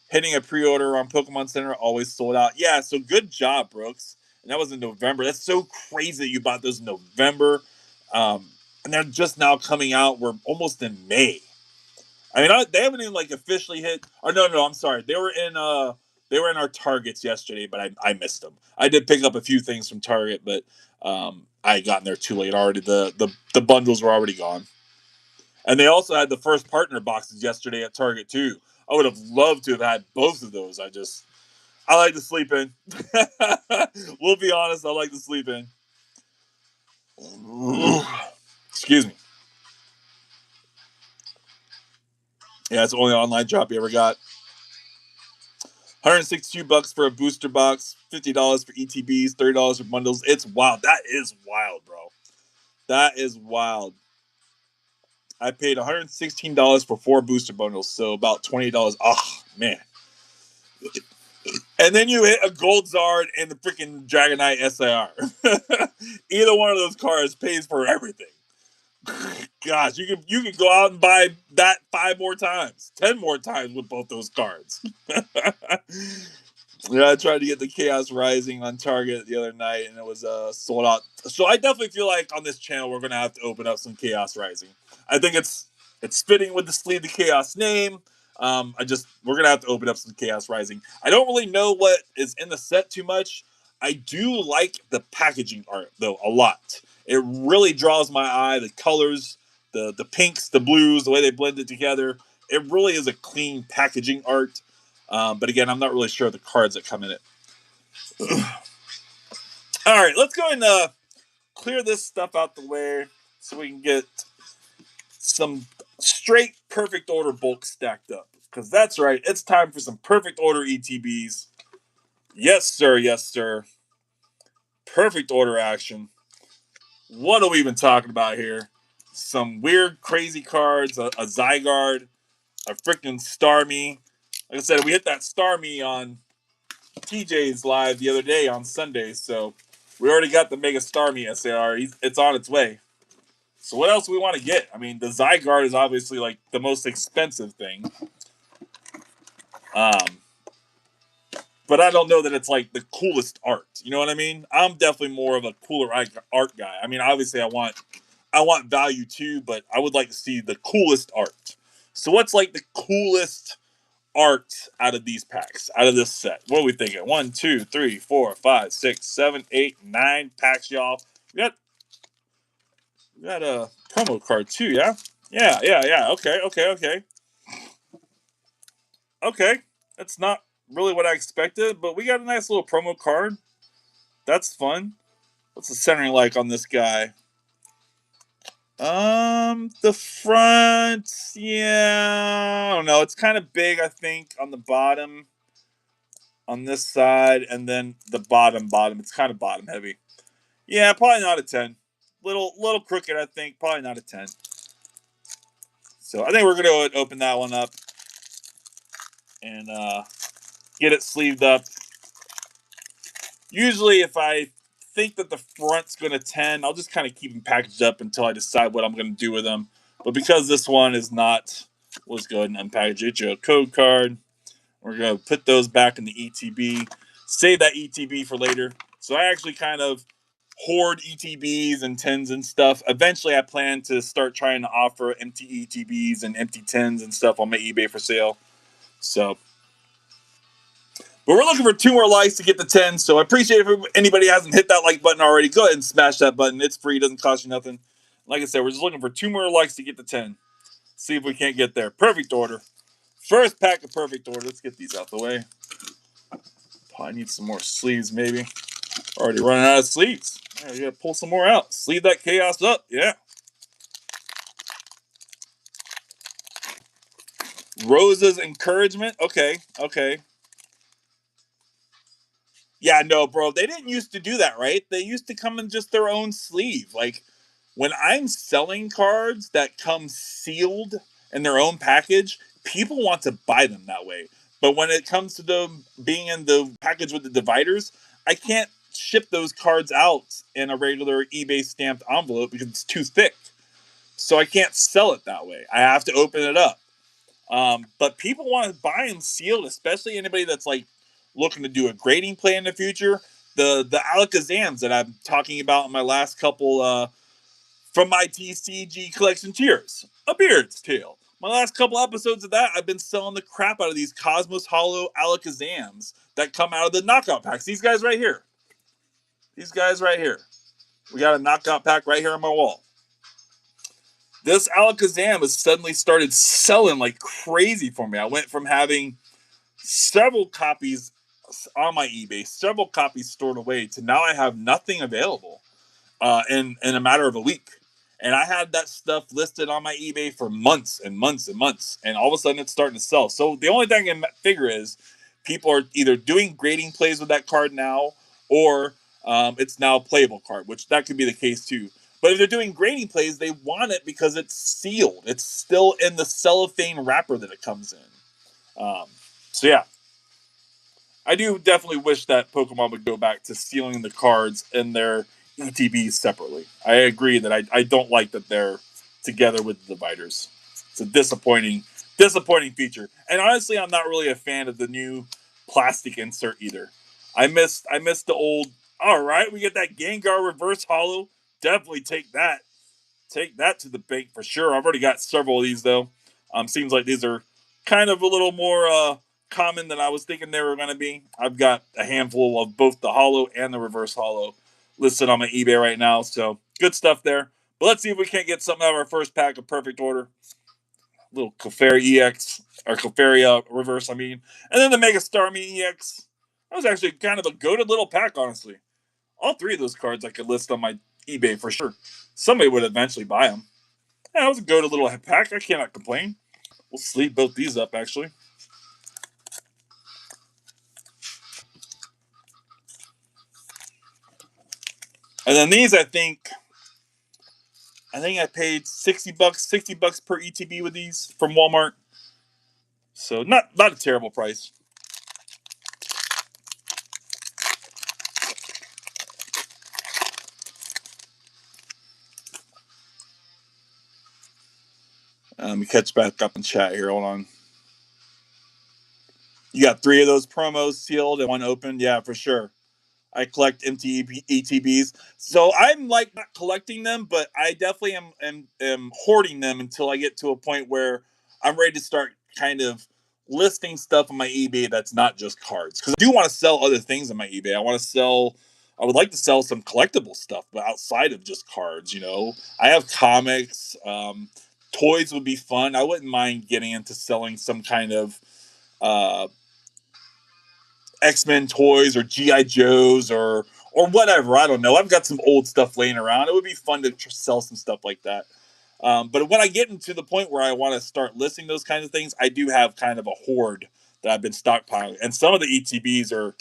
hitting a pre-order on Pokemon Center. Always sold out. Yeah, so good job, Brooks. And that was in November. That's so crazy that you bought those in November. And they're just now coming out. We're almost in May. I mean, they haven't even like officially hit. Oh no, I'm sorry. They were in our Targets yesterday, but I missed them. I did pick up a few things from Target, but I had gotten there too late already. The bundles were already gone. And they also had the first partner boxes yesterday at Target too. I would have loved to have had both of those. I like to sleep in. We'll be honest, I like to sleep in. Excuse me. Yeah, it's the only online drop you ever got. $162 for a booster box, $50 for ETBs, $30 for bundles. It's wild. That is wild, bro. That is wild. I paid $116 for 4 booster bundles, so about $20. Oh man. And then you hit a Gold Zard and the freaking Dragonite SIR. Either one of those cards pays for everything. Gosh, you can go out and buy that 5 more times, 10 more times with both those cards. Yeah, I tried to get the Chaos Rising on Target the other night, and it was sold out. So I definitely feel like on this channel we're gonna have to open up some Chaos Rising. I think it's fitting with the Sleeve the Chaos name. We're gonna have to open up some Chaos Rising. I don't really know what is in the set too much. I do like the packaging art though a lot. It really draws my eye. The colors, the pinks, the blues, the way they blend it together. It really is a clean packaging art. But again, I'm not really sure of the cards that come in it. All right, let's go and clear this stuff out the way so we can get some straight perfect order bulk stacked up. Because that's right, it's time for some perfect order ETBs. Yes, sir. Yes, sir. Perfect order action. What are we even talking about here? Some weird, crazy cards, a Zygarde, a freaking Starmie. Like I said, we hit that Starmie on TJ's live the other day on Sunday, so we already got the Mega Starmie SAR. It's on its way. So what else do we want to get? I mean, the Zygarde is obviously like the most expensive thing. Um, but I don't know that it's like the coolest art. You know what I mean? I'm definitely more of a cooler art guy. I mean, obviously I want value too, but I would like to see the coolest art. So what's like the coolest art out of these packs, out of this set? What are we thinking? 1, 2, 3, 4, 5, 6, 7, 8, 9 packs, y'all. We got a promo card too, yeah? Yeah. Okay. Okay. That's not really what I expected, but we got a nice little promo card. That's fun. What's the centering like on this guy? The front, yeah, I don't know. It's kind of big, I think, on the bottom, on this side, and then the bottom. It's kind of bottom heavy. Yeah, probably not a 10. Little crooked, I think. Probably not a 10. So I think we're gonna open that one up and get it sleeved up. Usually, if I think that the front's gonna 10, I'll just kind of keep them packaged up until I decide what I'm gonna do with them. But because this one is not, we'll just go ahead and unpackage it. A code card. We're gonna put those back in the ETB. Save that ETB for later. So I actually kind of hoard ETBs and tens and stuff. Eventually, I plan to start trying to offer empty ETBs and empty tens and stuff on my eBay for sale. So, but we're looking for 2 more likes to get the 10. So I appreciate if anybody hasn't hit that like button already. Go ahead and smash that button. It's free. It doesn't cost you nothing. Like I said, we're just looking for 2 more likes to get the 10. See if we can't get there. Perfect order. First pack of perfect order. Let's get these out the way. Probably need some more sleeves, maybe. Already running out of sleeves. I gotta pull some more out. Sleeve that chaos up. Yeah. Rose's encouragement. Okay. Yeah, no, bro. They didn't used to do that, right? They used to come in just their own sleeve. Like when I'm selling cards that come sealed in their own package, people want to buy them that way. But when it comes to them being in the package with the dividers, I can't ship those cards out in a regular eBay stamped envelope because it's too thick. So I can't sell it that way. I have to open it up. But people want to buy them sealed, especially anybody that's like looking to do a grading play in the future. The Alakazams that I'm talking about in my last couple from my TCG collection tiers, a Beard's Tale. My last couple episodes of that, I've been selling the crap out of these Cosmos Hollow Alakazams that come out of the knockout packs. These guys right here. These guys right here. We got a knockout pack right here on my wall. This Alakazam has suddenly started selling like crazy for me. I went from having several copies on my eBay, several copies stored away, to now I have nothing available in a matter of a week. And I had that stuff listed on my eBay for months and months and months. And all of a sudden it's starting to sell. So the only thing I can figure is people are either doing grading plays with that card now, or it's now a playable card, which that could be the case too. But if they're doing grading plays, they want it because it's sealed. It's still in the cellophane wrapper that it comes in. So yeah, I do definitely wish that Pokemon would go back to sealing the cards in their ETBs separately. I agree that I don't like that they're together with the dividers. It's a disappointing feature. And honestly, I'm not really a fan of the new plastic insert either. I missed the old. All right, we get that Gengar reverse hollow. Definitely take that. Take that to the bank for sure. I've already got several of these though. Seems like these are kind of a little more common than I was thinking they were going to be. I've got a handful of both the hollow and the reverse hollow listed on my eBay right now. So good stuff there. But let's see if we can't get something out of our first pack of perfect order. Little Clefairy EX, or Clefairy reverse, I mean. And then the Mega Starmie EX. That was actually kind of a goated little pack, honestly. All three of those cards I could list on my eBay for sure. Somebody would eventually buy them. Yeah, that was a goated little pack. I cannot complain. We'll sleeve both these up, actually. And then these, I think I paid $60 per ETB with these from Walmart. So not a terrible price. Let me catch back up in chat here. Hold on. You got 3 of those promos sealed and 1 opened. Yeah, for sure. I collect empty ETBs. So I'm like not collecting them, but I definitely am hoarding them until I get to a point where I'm ready to start kind of listing stuff on my eBay that's not just cards. Because I do want to sell other things on my eBay. I would like to sell some collectible stuff, but outside of just cards, you know. I have comics. Toys would be fun. I wouldn't mind getting into selling some kind of uh, X-Men toys or GI Joes or whatever. I don't know. I've got some old stuff laying around. It would be fun to sell some stuff like that. But when I get into the point where I want to start listing those kinds of things, I do have kind of a hoard that I've been stockpiling, and some of the ETBs are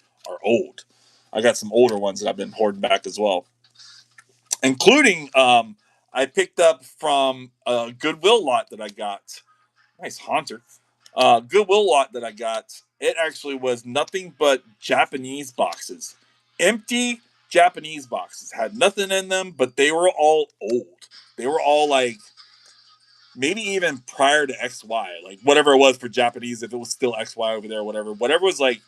old. I got some older ones that I've been hoarding back as well, including I picked up from a Goodwill lot that I got. Nice Haunter. Goodwill lot that I got. It actually was nothing but Japanese boxes. Empty Japanese boxes. Had nothing in them, but they were all old. They were all like maybe even prior to XY. Like whatever it was for Japanese, if it was still XY over there, whatever. Whatever was like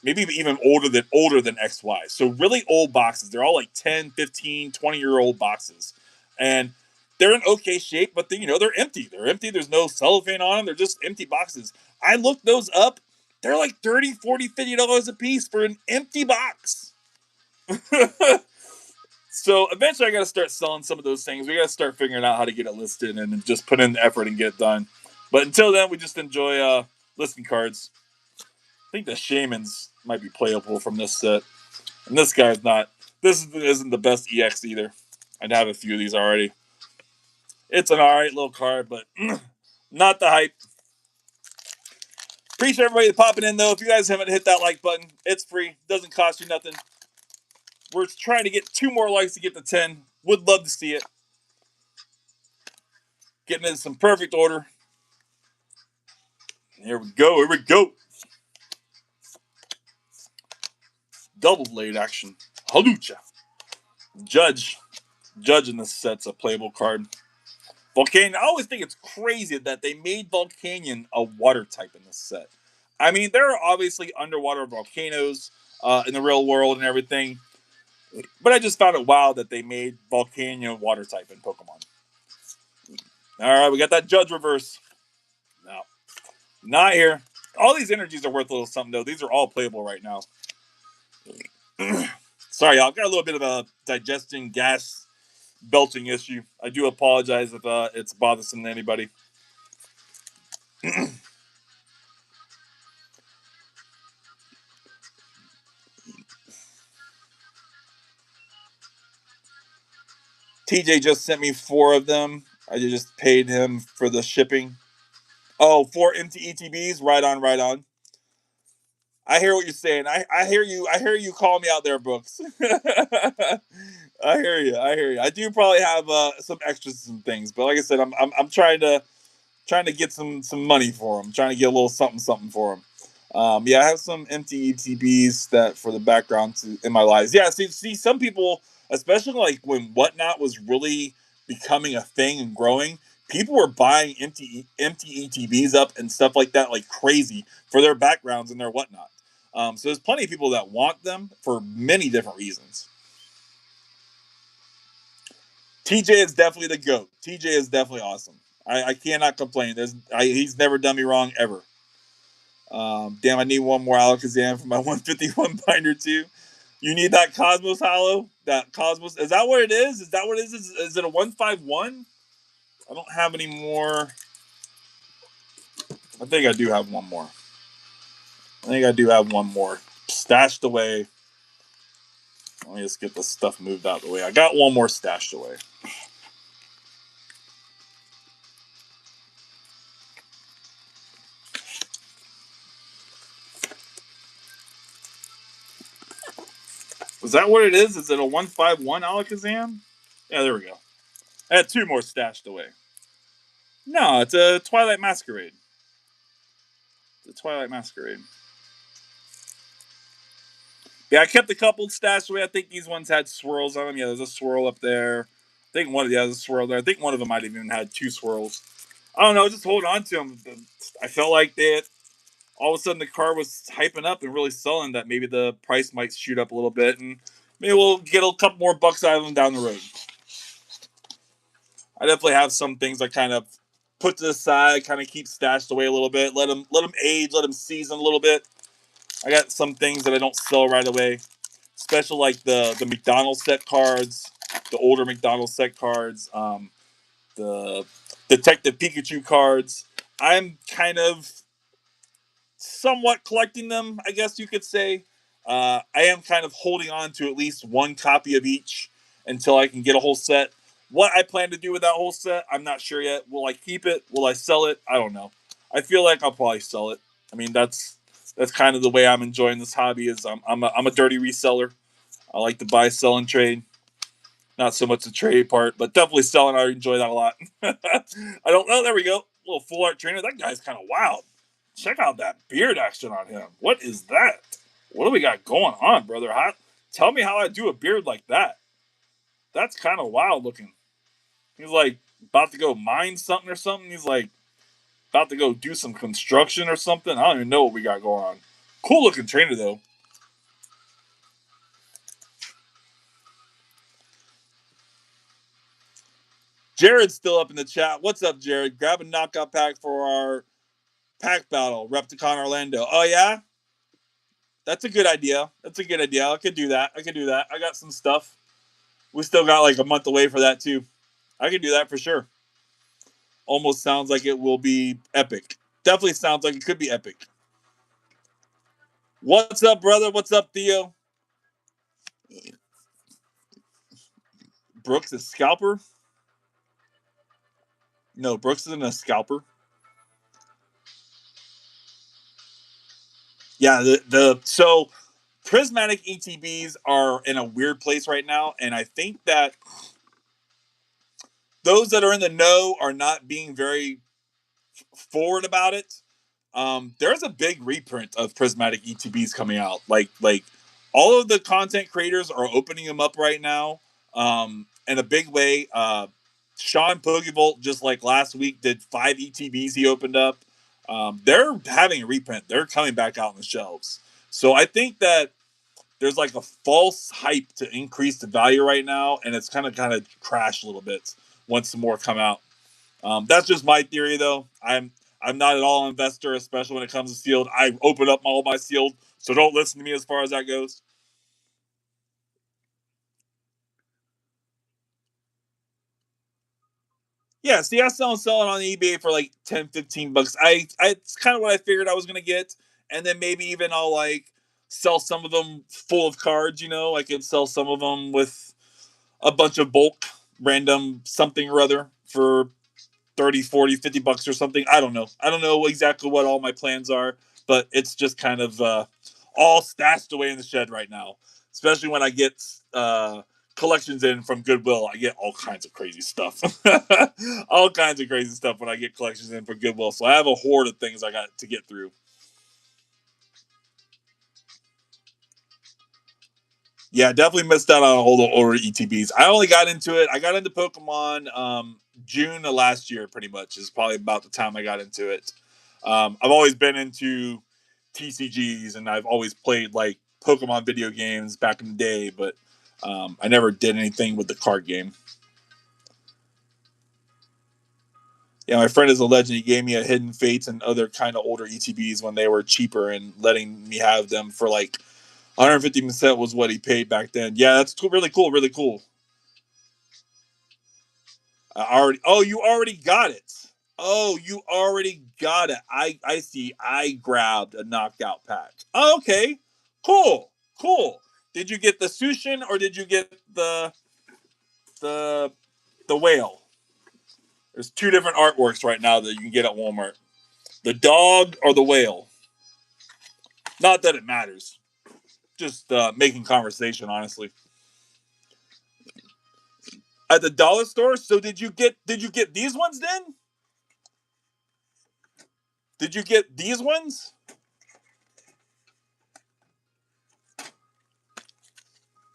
maybe even older than XY. So really old boxes. They're all like 10, 15, 20-year-old boxes. And they're in okay shape, but they're empty. They're empty. There's no cellophane on them. They're just empty boxes. I looked those up. They're like $30, $40, $50 a piece for an empty box. So eventually I got to start selling some of those things. We got to start figuring out how to get it listed and just put in the effort and get it done. But until then, we just enjoy listing cards. I think the Shamans might be playable from this set. And this guy's not. This isn't the best EX either. I'd have a few of these already. It's an alright little card, but not the hype. Appreciate everybody popping in, though. If you guys haven't hit that like button, it's free. Doesn't cost you nothing. We're trying to get 2 more likes to get to 10. Would love to see it. Getting in some perfect order. Here we go. Here we go. Double blade action. Halucha. Judge. Judge in this set's a playable card. Volcanion. I always think it's crazy that they made Volcanion a water type in this set. I mean, there are obviously underwater volcanoes in the real world and everything, but I just found it wild that they made Volcanion water type in Pokemon. All right, we got that Judge reverse. No, not here. All these energies are worth a little something, though. These are all playable right now. Sorry, y'all. I've got a little bit of a digestion gas belching issue. I do apologize if it's bothersome to anybody. TJ just sent me 4 of them. I just paid him for the shipping. Oh, 4 empty ETBs? Right on, right on. I hear what you're saying. I hear you. I hear you call me out there, Brooks. I hear you. I hear you. I do probably have some extras and things, but like I said, I'm trying to get some money for them. Trying to get a little something for them. Yeah, I have some empty ETBs that for the background in my lives. Yeah, see, some people, especially like when Whatnot was really becoming a thing and growing, people were buying empty ETBs up and stuff like that like crazy for their backgrounds and their Whatnot. So there's plenty of people that want them for many different reasons. TJ is definitely the GOAT. TJ is definitely awesome. I cannot complain. He's never done me wrong ever. Damn, I need one more Alakazam for my 151 binder too. You need that Cosmos Hollow? That Cosmos, is that what it is? Is that what it is? Is it a 151? I don't have any more. I think I do have one more. Stashed away. Let me just get this stuff moved out of the way. I got one more stashed away. Is that what it is? Is it a 151 Alakazam? Yeah, there we go. I had 2 more stashed away. No, it's a Twilight Masquerade. It's a Twilight Masquerade. Yeah, I kept a couple stashed away. I think these ones had swirls on them. Yeah, there's a swirl up there. I think one of the others swirl there. I think one of them might have even had 2 swirls. I don't know. Just hold on to them. I felt like that all of a sudden the car was hyping up and really selling that maybe the price might shoot up a little bit, and maybe we'll get a couple more bucks out of them down the road. I definitely have some things I kind of put to the side, kind of keep stashed away a little bit, let them age, let them season a little bit. I got some things that I don't sell right away, especially like the McDonald's set cards, the older McDonald's set cards, the Detective Pikachu cards. I'm kind of somewhat collecting them, I guess you could say. I am kind of holding on to at least one copy of each until I can get a whole set. What I plan to do with that whole set, I'm not sure yet. Will I keep it? Will I sell it? I don't know. I feel like I'll probably sell it. I mean, that's kind of the way I'm enjoying this hobby. Is I'm a dirty reseller. I like to buy, sell, and trade. Not so much the trade part, but definitely selling. I enjoy that a lot. I don't know. There we go. Little full art trainer. That guy's kind of wild. Check out that beard action on him. What is that? What do we got going on, brother? Tell me how I do a beard like that. That's kind of wild looking. He's like about to go mine something or something. He's like about to go do some construction or something. I don't even know what we got going on. Cool looking trainer though. Jared's still up in the chat. What's up, Jared? Grab a knockout pack for our pack battle, Repticon Orlando. Oh yeah? That's a good idea. I could do that. I got some stuff. We still got like a month away for that too. I could do that for sure. Almost sounds like it will be epic. Definitely sounds like it could be epic. What's up, brother? What's up, Theo? Brooks is scalper? No, Brooks isn't a scalper. Yeah, so prismatic ETBs are in a weird place right now, and I think that those that are in the know are not being very forward about it. There's a big reprint of prismatic ETBs coming out, like all of the content creators are opening them up right now, in a big way. Sean Pokevolt, just like last week, did 5 ETBs he opened up. They're having a reprint. They're coming back out on the shelves. So I think that there's like a false hype to increase the value right now, and it's kind of crashed a little bit once some more come out. That's just my theory, though. I'm not at all an investor, especially when it comes to sealed. I open up all my sealed, so don't listen to me as far as that goes. Yeah, see, I sell it on eBay for like 10, 15 bucks. It's kind of what I figured I was gonna get, and then maybe even I'll like sell some of them full of cards. I could sell some of them with a bunch of bulk, random something or other for 30, 40, 50 bucks or something. I don't know exactly what all my plans are, but it's just kind of all stashed away in the shed right now. Especially when I get collections in from Goodwill. I get all kinds of crazy stuff. All kinds of crazy stuff when I get collections in from Goodwill. So I have a horde of things I got to get through. Yeah, definitely missed out on all the older ETBs. I only got into it. I got into Pokemon June of last year, pretty much, is probably about the time I got into it. I've always been into TCGs, and I've always played like Pokemon video games back in the day, but I never did anything with the card game. Yeah, my friend is a legend. He gave me a Hidden Fates and other kind of older ETBs when they were cheaper, and letting me have them for like 150% was what he paid back then. Yeah, that's cool, really cool, really cool. Oh, you already got it. Oh, you already got it. I see. I grabbed a knockout pack. Oh, okay, cool, cool. Did you get the Sushin or did you get the the whale? There's two different artworks right now that you can get at Walmart. The dog or the whale. Not that it matters. Just making conversation, honestly. At the dollar store. So did you get these ones then? Did you get these ones?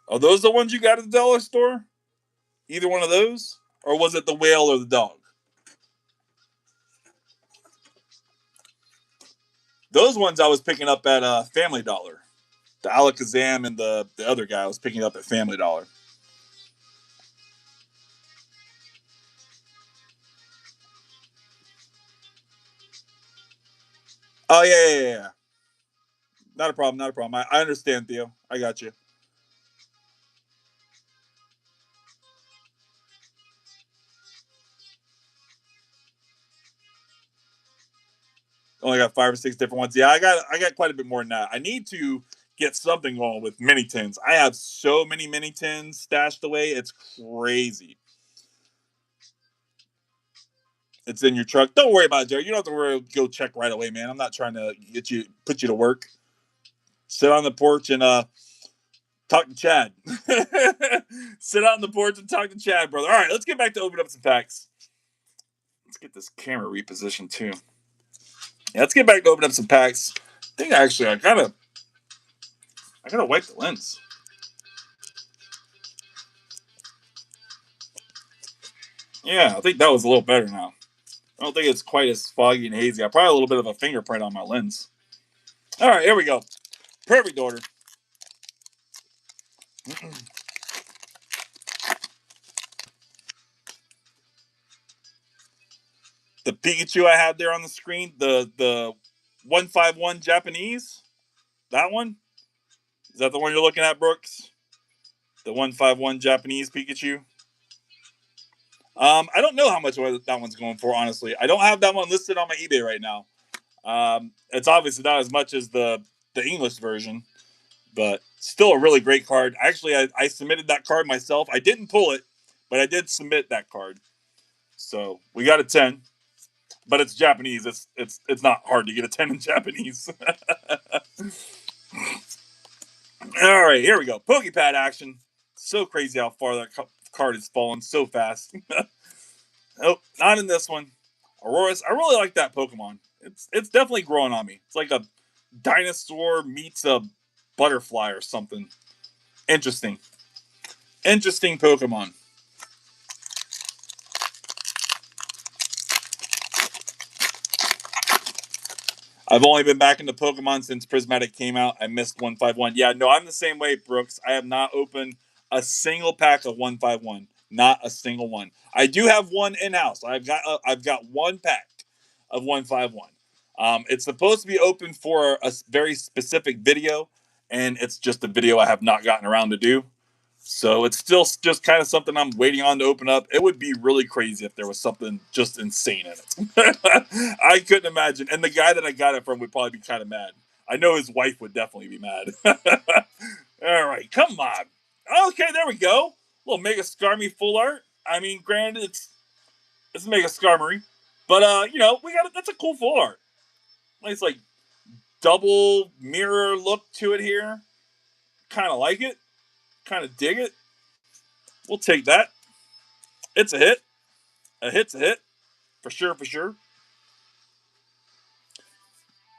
Are those the ones you got at the dollar store? Either one of those? Or was it the whale or the dog? Those ones I was picking up at Family Dollar. The Alakazam and the other guy I was picking up at Family Dollar. Oh, yeah, yeah, yeah, yeah. Not a problem, not a problem. I understand, Theo. I got you. Only got 5 or 6 different ones. Yeah, I got quite a bit more than that. I need to get something going with mini tins. I have so many mini tins stashed away. It's crazy. It's in your truck. Don't worry about it, Jerry. You don't have to worry. Go check right away, man. I'm not trying to put you to work. Sit on the porch and talk to Chad. Sit out on the porch and talk to Chad, brother. All right, let's get back to open up some packs. Let's get this camera repositioned too. Yeah, let's get back to open up some packs. I think actually I gotta wipe the lens. Yeah, I think that was a little better now. I don't think it's quite as foggy and hazy. I probably a little bit of a fingerprint on my lens. All right, here we go. Perfect order. The Pikachu I have there on the screen, the 151 Japanese, that one, is that the one you're looking at, Brooks? The 151 Japanese Pikachu. I don't know how much that one's going for. Honestly, I don't have that one listed on my eBay right now. It's obviously not as much as the English version, but still a really great card. Actually, I submitted that card myself. I didn't pull it, but I did submit that card. So we got a 10, but it's Japanese. It's not hard to get a 10 in Japanese. All right, here we go. Pokepad action. So crazy how far that card has fallen so fast. Oh, not in this one. Aurora's. I really like that Pokemon. It's definitely growing on me. It's like a dinosaur meets a butterfly or something. Interesting. Interesting Pokemon. I've only been back into Pokemon since Prismatic came out. I missed 151. Yeah, no, I'm the same way, Brooks. I have not opened a single pack of 151. Not a single one. I do have one in house. I've got one pack of 151. It's supposed to be open for a very specific video, and it's just a video I have not gotten around to do. So it's still just kind of something I'm waiting on to open up. It would be really crazy if there was something just insane in it. I couldn't imagine. And the guy that I got it from would probably be kind of mad. I know his wife would definitely be mad. All right, come on. Okay, there we go. A little Mega Skarmy full art. I mean, granted, it's Mega Skarmory, but we got it. That's a cool full art. Nice like double mirror look to it here. Kind of like it. Kind of dig it. We'll take that. It's a hit. A hit's a hit. For sure, for sure.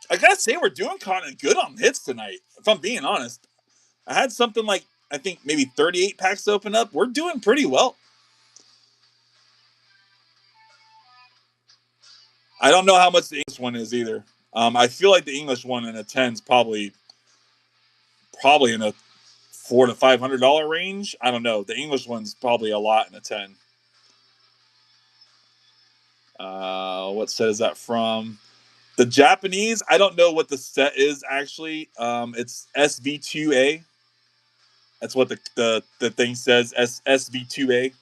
I gotta say, we're doing kind of good on hits tonight, if I'm being honest. I had something like, I think maybe 38 packs to open up. We're doing pretty well. I don't know how much the English one is either. I feel like the English one in a 10 is probably in a $400 to $500 range. I don't know. The English one's probably a lot in a 10. What set is that from? The Japanese, I don't know what the set is actually. It's SV2A. That's what the thing says. SV2A.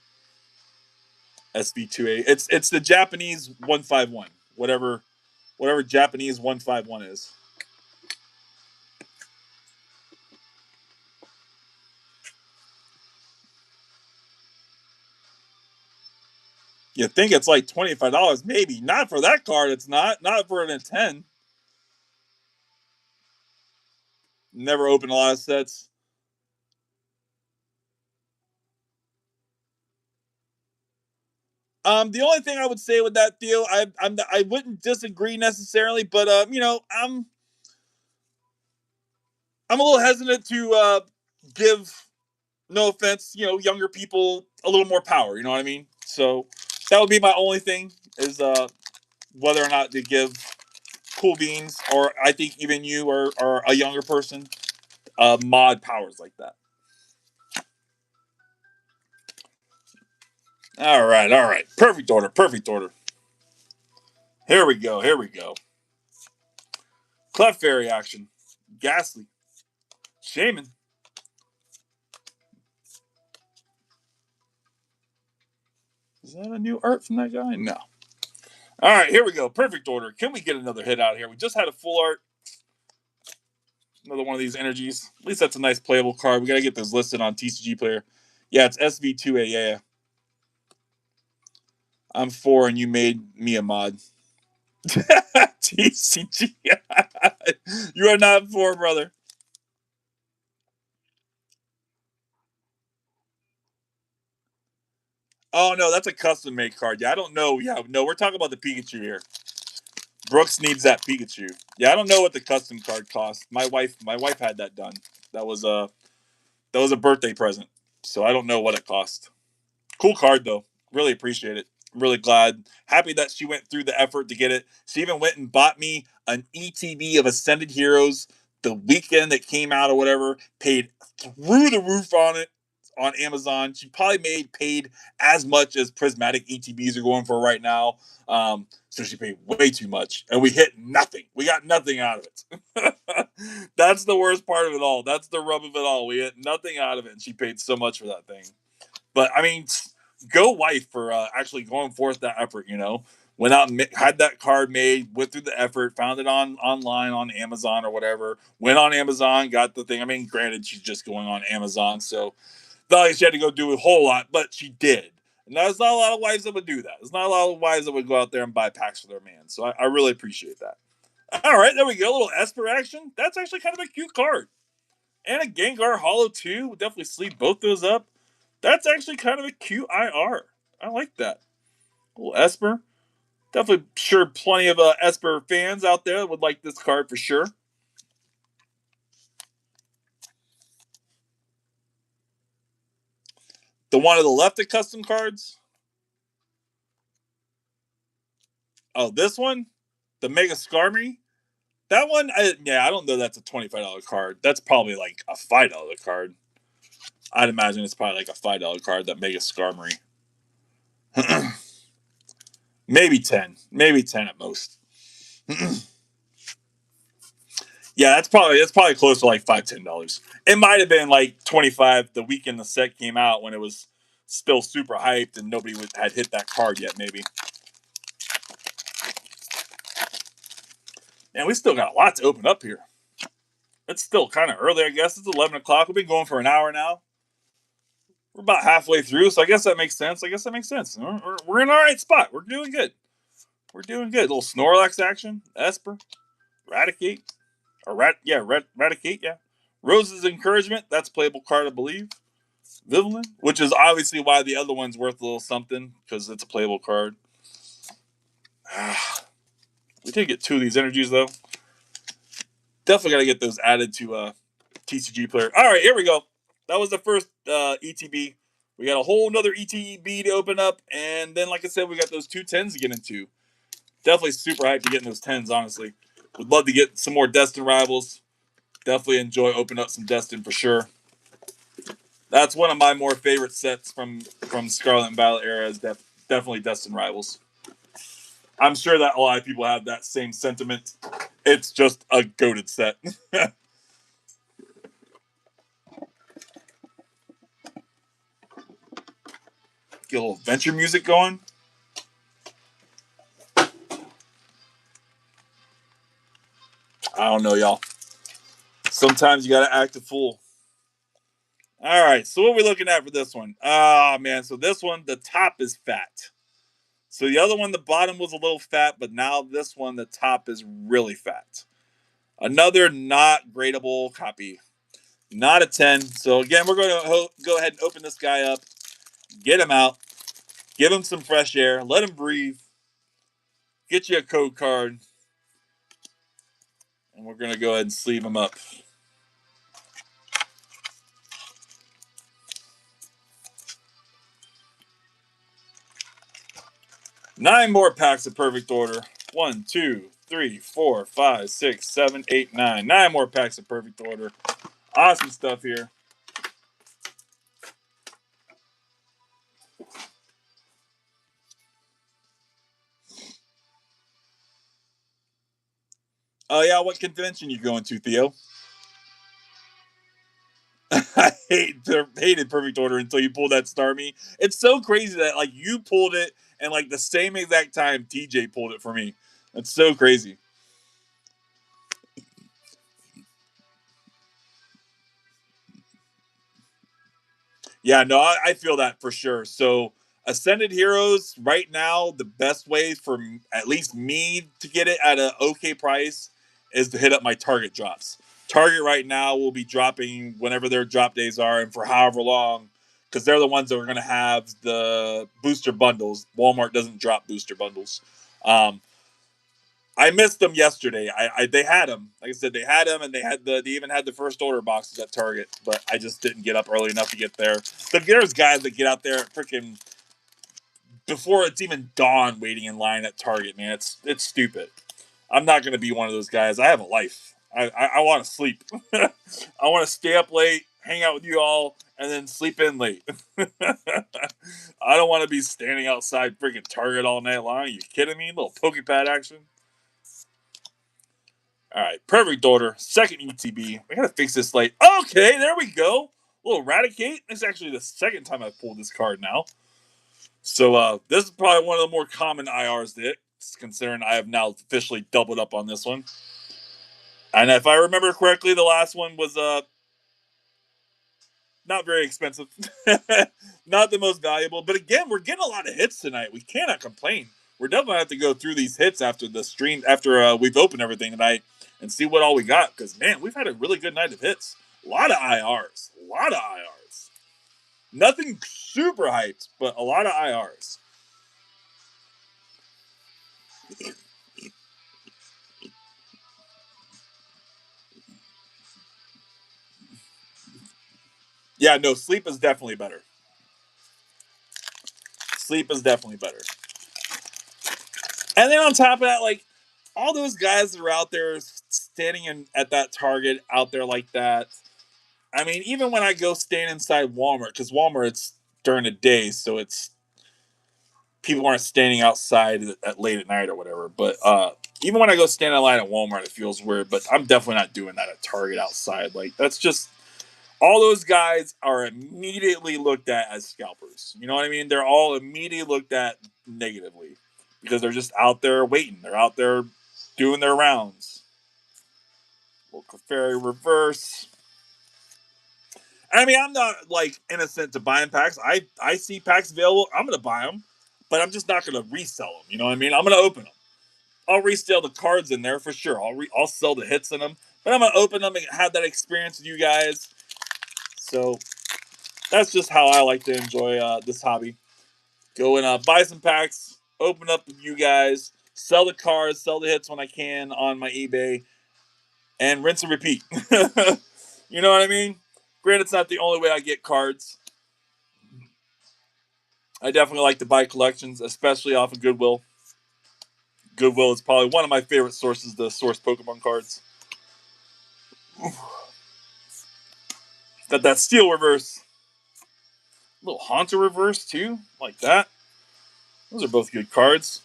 SV2A. It's the Japanese 151. Whatever Japanese 151 is. You think it's like $25, maybe. Not for that card, it's not. Not for an 10. Never opened a lot of sets. The only thing I would say with that, Theo, I wouldn't disagree necessarily, but I'm a little hesitant to give, no offense, younger people a little more power. You know what I mean? So that would be my only thing is whether or not to give Cool Beans, or I think even you or a younger person, mod powers like that. All right, all right. Perfect order, perfect order. Here we go, here we go. Clefairy action. Ghastly. Shaman. Is that a new art from that guy? No. All right, here we go. Perfect order. Can we get another hit out here? We just had a full art. Another one of these energies. At least that's a nice playable card. We got to get those listed on TCG Player. Yeah, it's SV2A. Yeah. I'm 4 and you made me a mod. TCG. You are not 4, brother. Oh, no, that's a custom made card. Yeah, I don't know. Yeah, no, we're talking about the Pikachu here. Brooks needs that Pikachu. Yeah, I don't know what the custom card costs. My wife had that done. That was a birthday present. So I don't know what it cost. Cool card though. Really appreciate it. Really glad. Happy that she went through the effort to get it. She even went and bought me an ETB of Ascended Heroes the weekend that came out or whatever. Paid through the roof on it on Amazon. She probably paid as much as prismatic ETBs are going for right now. So she paid way too much, and we hit nothing. We got nothing out of it. That's the worst part of it all. That's the rub of it all. We hit nothing out of it, and she paid so much for that thing. But I mean, go wife for actually going forth that effort. Went out and had that card made, went through the effort, found it online on Amazon or whatever. Went on Amazon, got the thing. I mean, granted, she's just going on Amazon, so not like she had to go do a whole lot, but she did. And there's not a lot of wives that would do that. There's not a lot of wives that would go out there and buy packs for their man. So I really appreciate that. All right, there we go. A little Esper action. That's actually kind of a cute card. And a Gengar Hollow too. We'll definitely sleeve both those up. That's actually kind of a cute IR. I like that. A little Esper. Definitely sure plenty of Esper fans out there would like this card for sure. The one to the left of custom cards. Oh, this one, the Mega Skarmory. That one, I don't know. That's a $25 card. That's probably like a $5 card. I'd imagine it's probably like a $5 card. That Mega Skarmory. Maybe 10. Maybe 10 at most. Yeah, that's probably close to like $5-10. It might have been like 25 the weekend the set came out when it was still super hyped and nobody had hit that card yet. Maybe. And we still got a lot to open up here. It's still kind of early, I guess. It's 11 o'clock. We've been going for an hour now. We're about halfway through, so I guess that makes sense. We're in all right spot. We're doing good. We're doing good. A little Snorlax action. Esper. Raticate. Raticate, yeah. Rose's Encouragement. That's a playable card, I believe. Vivillin, which is obviously why the other one's worth a little something, because it's a playable card. We did get 2 of these energies, though. Definitely got to get those added to TCG Player. All right, here we go. That was the first ETB. We got a whole nother ETB to open up, and then, like I said, we got those 2 10s to get into. Definitely super hyped to get in those 10s, honestly. Would love to get some more Destin rivals. Definitely enjoy opening up some Destin for sure. That's one of my more favorite sets from Scarlet and Violet era is definitely Destin Rivals. I'm sure that a lot of people have that same sentiment. It's just a goated set. Get a little adventure music going. I don't know, y'all. Sometimes you gotta act a fool. All right, so what are we looking at for this one? Oh, man, so this one, the top is fat. So the other one, the bottom was a little fat, but now this one, the top is really fat. Another not gradable copy. Not a 10. So again, we're going to go ahead and open this guy up, get him out, give him some fresh air, let him breathe, get you a code card, and we're going to go ahead and sleeve him up. Nine more packs of perfect order. 1, 2, 3, 4, 5, 6, 7, 8, 9. 9 more packs of perfect order. Awesome stuff here. Oh, yeah, what convention you going to, Theo? I hated perfect order until you pulled that Starmie. It's so crazy that like you pulled it and like the same exact time TJ pulled it for me. That's so crazy. Yeah, no, I feel that for sure. So Ascended Heroes right now, the best way for at least me to get it at an okay price is to hit up my Target drops. Target right now will be dropping whenever their drop days are and for however long, because they're the ones that are going to have the booster bundles. Walmart doesn't drop booster bundles. Um, I missed them yesterday. They had them. Like I said, they had them, and they even had the first order boxes at Target, but I just didn't get up early enough to get there. But there's guys that get out there freaking before it's even dawn, waiting in line at Target. Man, it's stupid. I'm not gonna be one of those guys. I have a life. I want to sleep. I want to stay up late, hang out with you all, and then sleep in late. I don't want to be standing outside freaking Target all night long. Are you kidding me? Little Pokepad action. All right, perfect order. Second ETB. I gotta fix this light. Okay, there we go. A little Eradicate. This is actually the second time I've pulled this card now. So this is probably one of the more common IRs that, considering I have now officially doubled up on this one. And if I remember correctly, the last one was not very expensive. Not the most valuable. But again, we're getting a lot of hits tonight. We cannot complain. We're definitely going to have to go through these hits after the stream, after we've opened everything tonight and see what all we got. Because, man, we've had a really good night of hits. A lot of IRs. A lot of IRs. Nothing super hyped, but a lot of IRs. Yeah, no, sleep is definitely better. Sleep is definitely better. And then on top of that, like all those guys that are out there standing at that Target out there like that. I mean, even when I go stand inside Walmart, because Walmart it's during the day, so it's people aren't standing outside at late at night or whatever. But even when I go stand in line at Walmart, it feels weird. But I'm definitely not doing that at Target outside. Like that's just all those guys are immediately looked at as scalpers. You know what I mean? They're all immediately looked at negatively because they're just out there waiting. They're out there doing their rounds. Little Clefairy reverse. I mean, I'm not like innocent to buying packs. I see packs available. I'm gonna buy them, but I'm just not gonna resell them. You know what I mean? I'm gonna open them. I'll resell the cards in there for sure. I'll sell the hits in them, but I'm gonna open them and have that experience with you guys. So that's just how I like to enjoy this hobby. Go and buy some packs, open up with you guys, sell the cards, sell the hits when I can on my eBay, and rinse and repeat. You know what I mean? Granted, it's not the only way I get cards. I definitely like to buy collections, especially off of Goodwill. Goodwill is probably one of my favorite sources to source Pokemon cards. Got that steel reverse. A little Haunter reverse too, like that. Those are both good cards.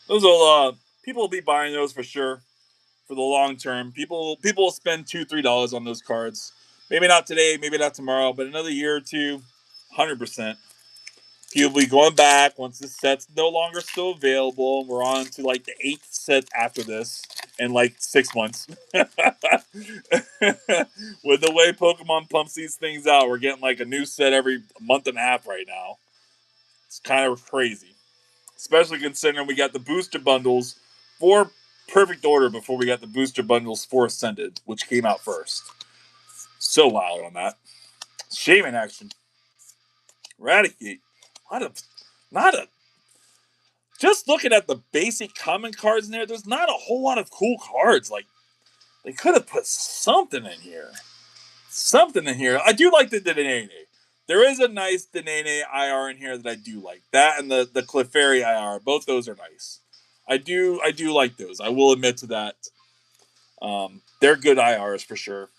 Those will people will be buying those for sure for the long term. People will spend $2-3 on those cards. Maybe not today, maybe not tomorrow, but another year or two, 100%. He'll be going back once the set's no longer still available. We're on to like the 8th set after this in like 6 months. With the way Pokemon pumps these things out, we're getting like a new set every month and a half right now. It's kind of crazy. Especially considering we got the booster bundles for Perfect Order before we got the booster bundles for Ascended, which came out first. So wild on that. Shaman action. Eradicate. Not a just looking at the basic common cards in there, there's not a whole lot of cool cards. Like they could have put something in here. Something in here. I do like the Denene. There is a nice Denene IR in here that I do like. That and the Clefairy IR. Both those are nice. I do like those. I will admit to that. They're good IRs for sure.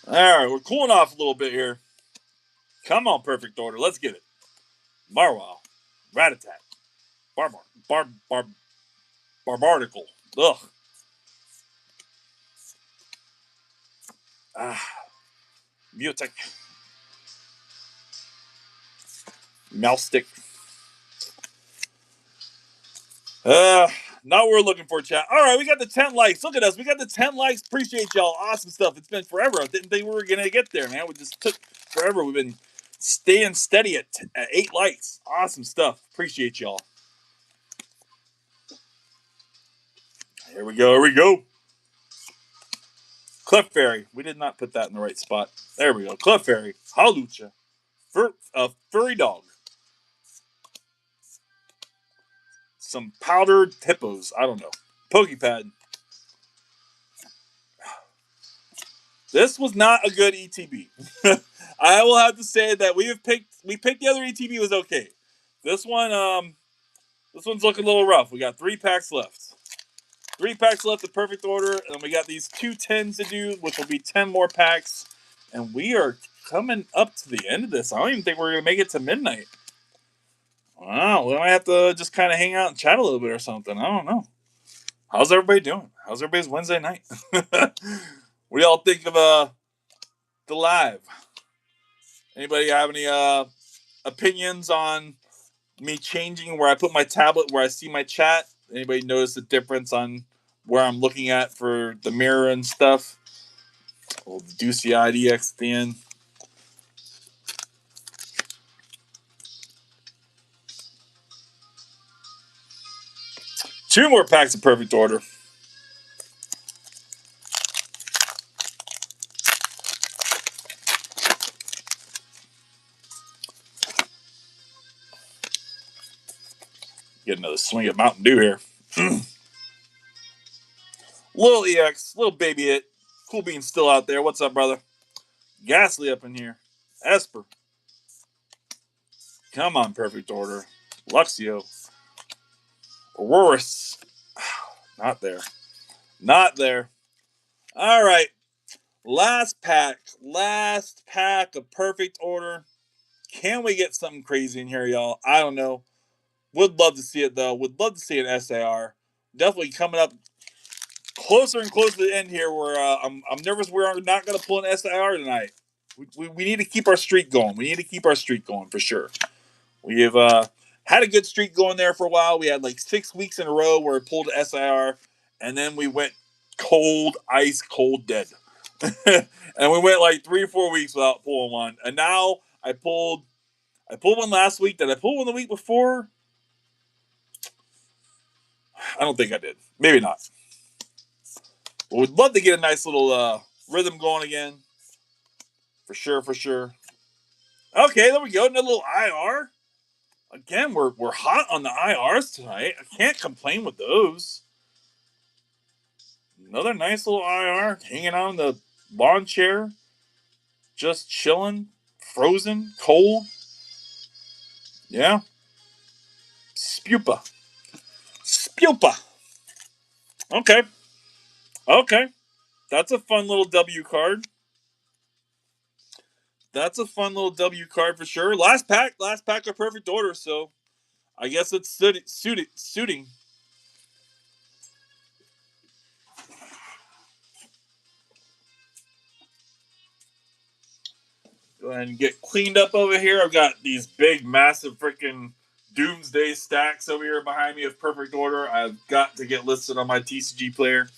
All right, we're cooling off a little bit here. Come on, Perfect Order. Let's get it. Marwell. Ratatat. Barbardicle. Ugh. Mutek. Mousestick. Not what we're looking for, chat. All right, we got the 10 likes. Look at us. We got the 10 likes. Appreciate y'all. Awesome stuff. It's been forever. I didn't think we were going to get there, man. We just took forever. We've been staying steady at 8 likes. Awesome stuff. Appreciate y'all. Here we go. Here we go. Clefairy. We did not put that in the right spot. There we go. Clefairy. Hawlucha. Furry dog. Some powdered hippos. I don't know. Pokepad. This was not a good ETB. I will have to say that we picked the other ETB was okay. This one's looking a little rough. We got 3 packs left. 3 packs left of Perfect Order, and then we got these 2 10s to do, which will be 10 more packs. And we are coming up to the end of this. I don't even think we're gonna make it to midnight. Wow, we might have to just kind of hang out and chat a little bit or something. I don't know. How's everybody doing? How's everybody's Wednesday night? What do y'all think of the live? Anybody have any opinions on me changing where I put my tablet, where I see my chat? Anybody notice the difference on where I'm looking at for the mirror and stuff? Old Deucey IDX at the end. Two more packs of Perfect Order. Get another swing of Mountain Dew here. Little EX, little baby hit. Cool Bean's still out there. What's up, brother? Ghastly up in here. Esper. Come on, perfect order. Luxio. Aurorus. Not there. Not there. All right. Last pack. Last pack of perfect order. Can we get something crazy in here, y'all? I don't know. Would love to see it, though. Would love to see an SAR. Definitely coming up closer and closer to the end here where I'm nervous we're not going to pull an SAR tonight. We need to keep our streak going. We need to keep our streak going for sure. We have had a good streak going there for a while. We had like 6 weeks in a row where we pulled an SIR, and then we went cold, ice cold dead. And we went like 3 or 4 weeks without pulling one. And now I pulled one last week. Did I pull one the week before? I don't think I did. Maybe not. But we'd love to get a nice little rhythm going again. For sure, for sure. Okay, there we go. Another little IR. Again, we're hot on the IRs tonight. I can't complain with those. Another nice little IR hanging on the lawn chair, just chilling, frozen, cold. Yeah. Spupa. Spupa. Okay. Okay. That's a fun little W card. That's a fun little W card for sure. Last pack of perfect order, so I guess it's suiting. Go ahead and get cleaned up over here. I've got these big, massive freaking doomsday stacks over here behind me of perfect order. I've got to get listed on my TCG player.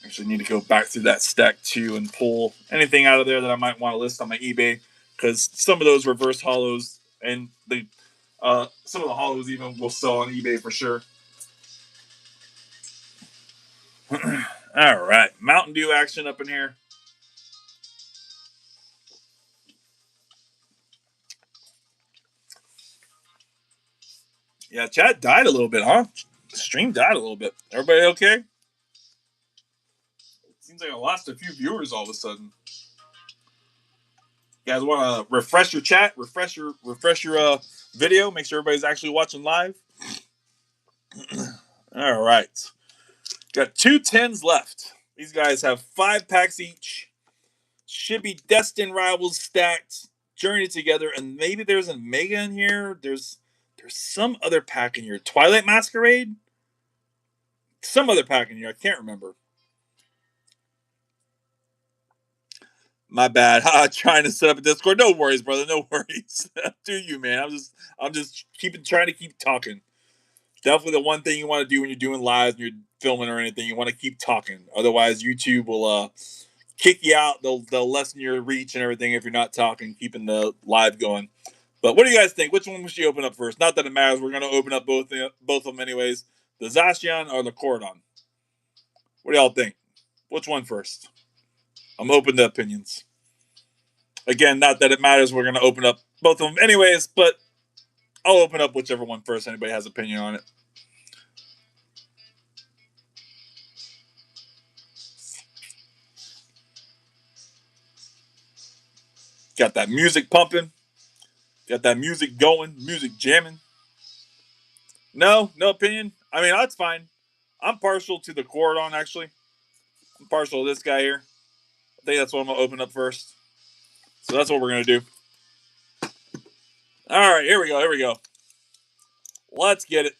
Actually, need to go back through that stack too and pull anything out of there that I might want to list on my eBay, because some of those reverse hollows and some of the hollows even will sell on eBay for sure. All right, Mountain Dew action up in here. Yeah, chat died a little bit, huh? Stream died a little bit. Everybody okay? Seems like I lost a few viewers all of a sudden. You guys want to refresh your chat, refresh your video, make sure everybody's actually watching live. All right, got 2 10s left. These guys have 5 packs each. Should be destined rivals stacked, journey together, and maybe there's a mega in here. There's some other pack in here. Twilight Masquerade. Some other pack in here. I can't remember. My bad. Trying to set up a Discord. No worries, brother. No worries. Do you, man? I'm just trying to keep talking. Definitely the one thing you want to do when you're doing lives and you're filming or anything. You want to keep talking. Otherwise, YouTube will kick you out. They'll lessen your reach and everything if you're not talking, keeping the live going. But what do you guys think? Which one should you open up first? Not that it matters. We're going to open up both of them anyways. The Zacian or the Cordon? What do y'all think? Which one first? I'm open to opinions. Again, not that it matters. We're going to open up both of them anyways, but I'll open up whichever one first. Anybody has opinion on it. Got that music pumping. Got that music going. Music jamming. No opinion. I mean, that's fine. I'm partial to the Cordon, actually. I'm partial to this guy here. I think that's what I'm going to open up first. So that's what we're going to do. All right, here we go. Let's get it.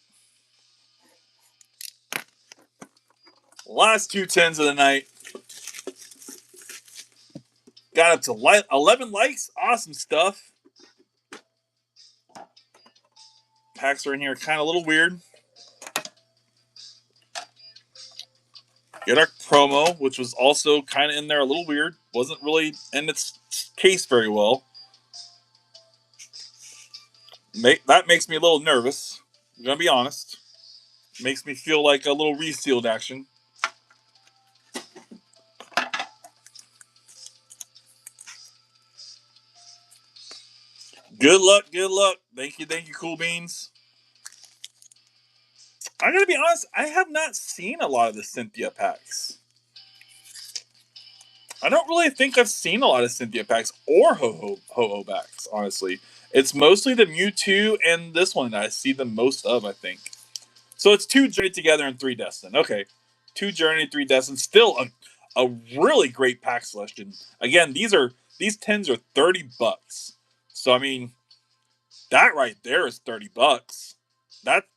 Last 2 10s of the night. Got up to 11 likes. Awesome stuff. Packs are in here kind of a little weird. Get our promo, which was also kind of in there a little weird. Wasn't really in its case very well. That makes me a little nervous. I'm going to be honest. Makes me feel like a little resealed action. Good luck. Thank you, Cool Beans. I gotta be honest, I have not seen a lot of the Cynthia packs. I don't really think I've seen a lot of Cynthia packs or Ho-Oh packs, honestly. It's mostly the Mewtwo and this one that I see the most of, I think. So it's 2 Journey Together and 3 Destin. Okay. 2 Journey, 3 Destin. Still a really great pack selection. Again, these tins are $30. So I mean, that right there is $30.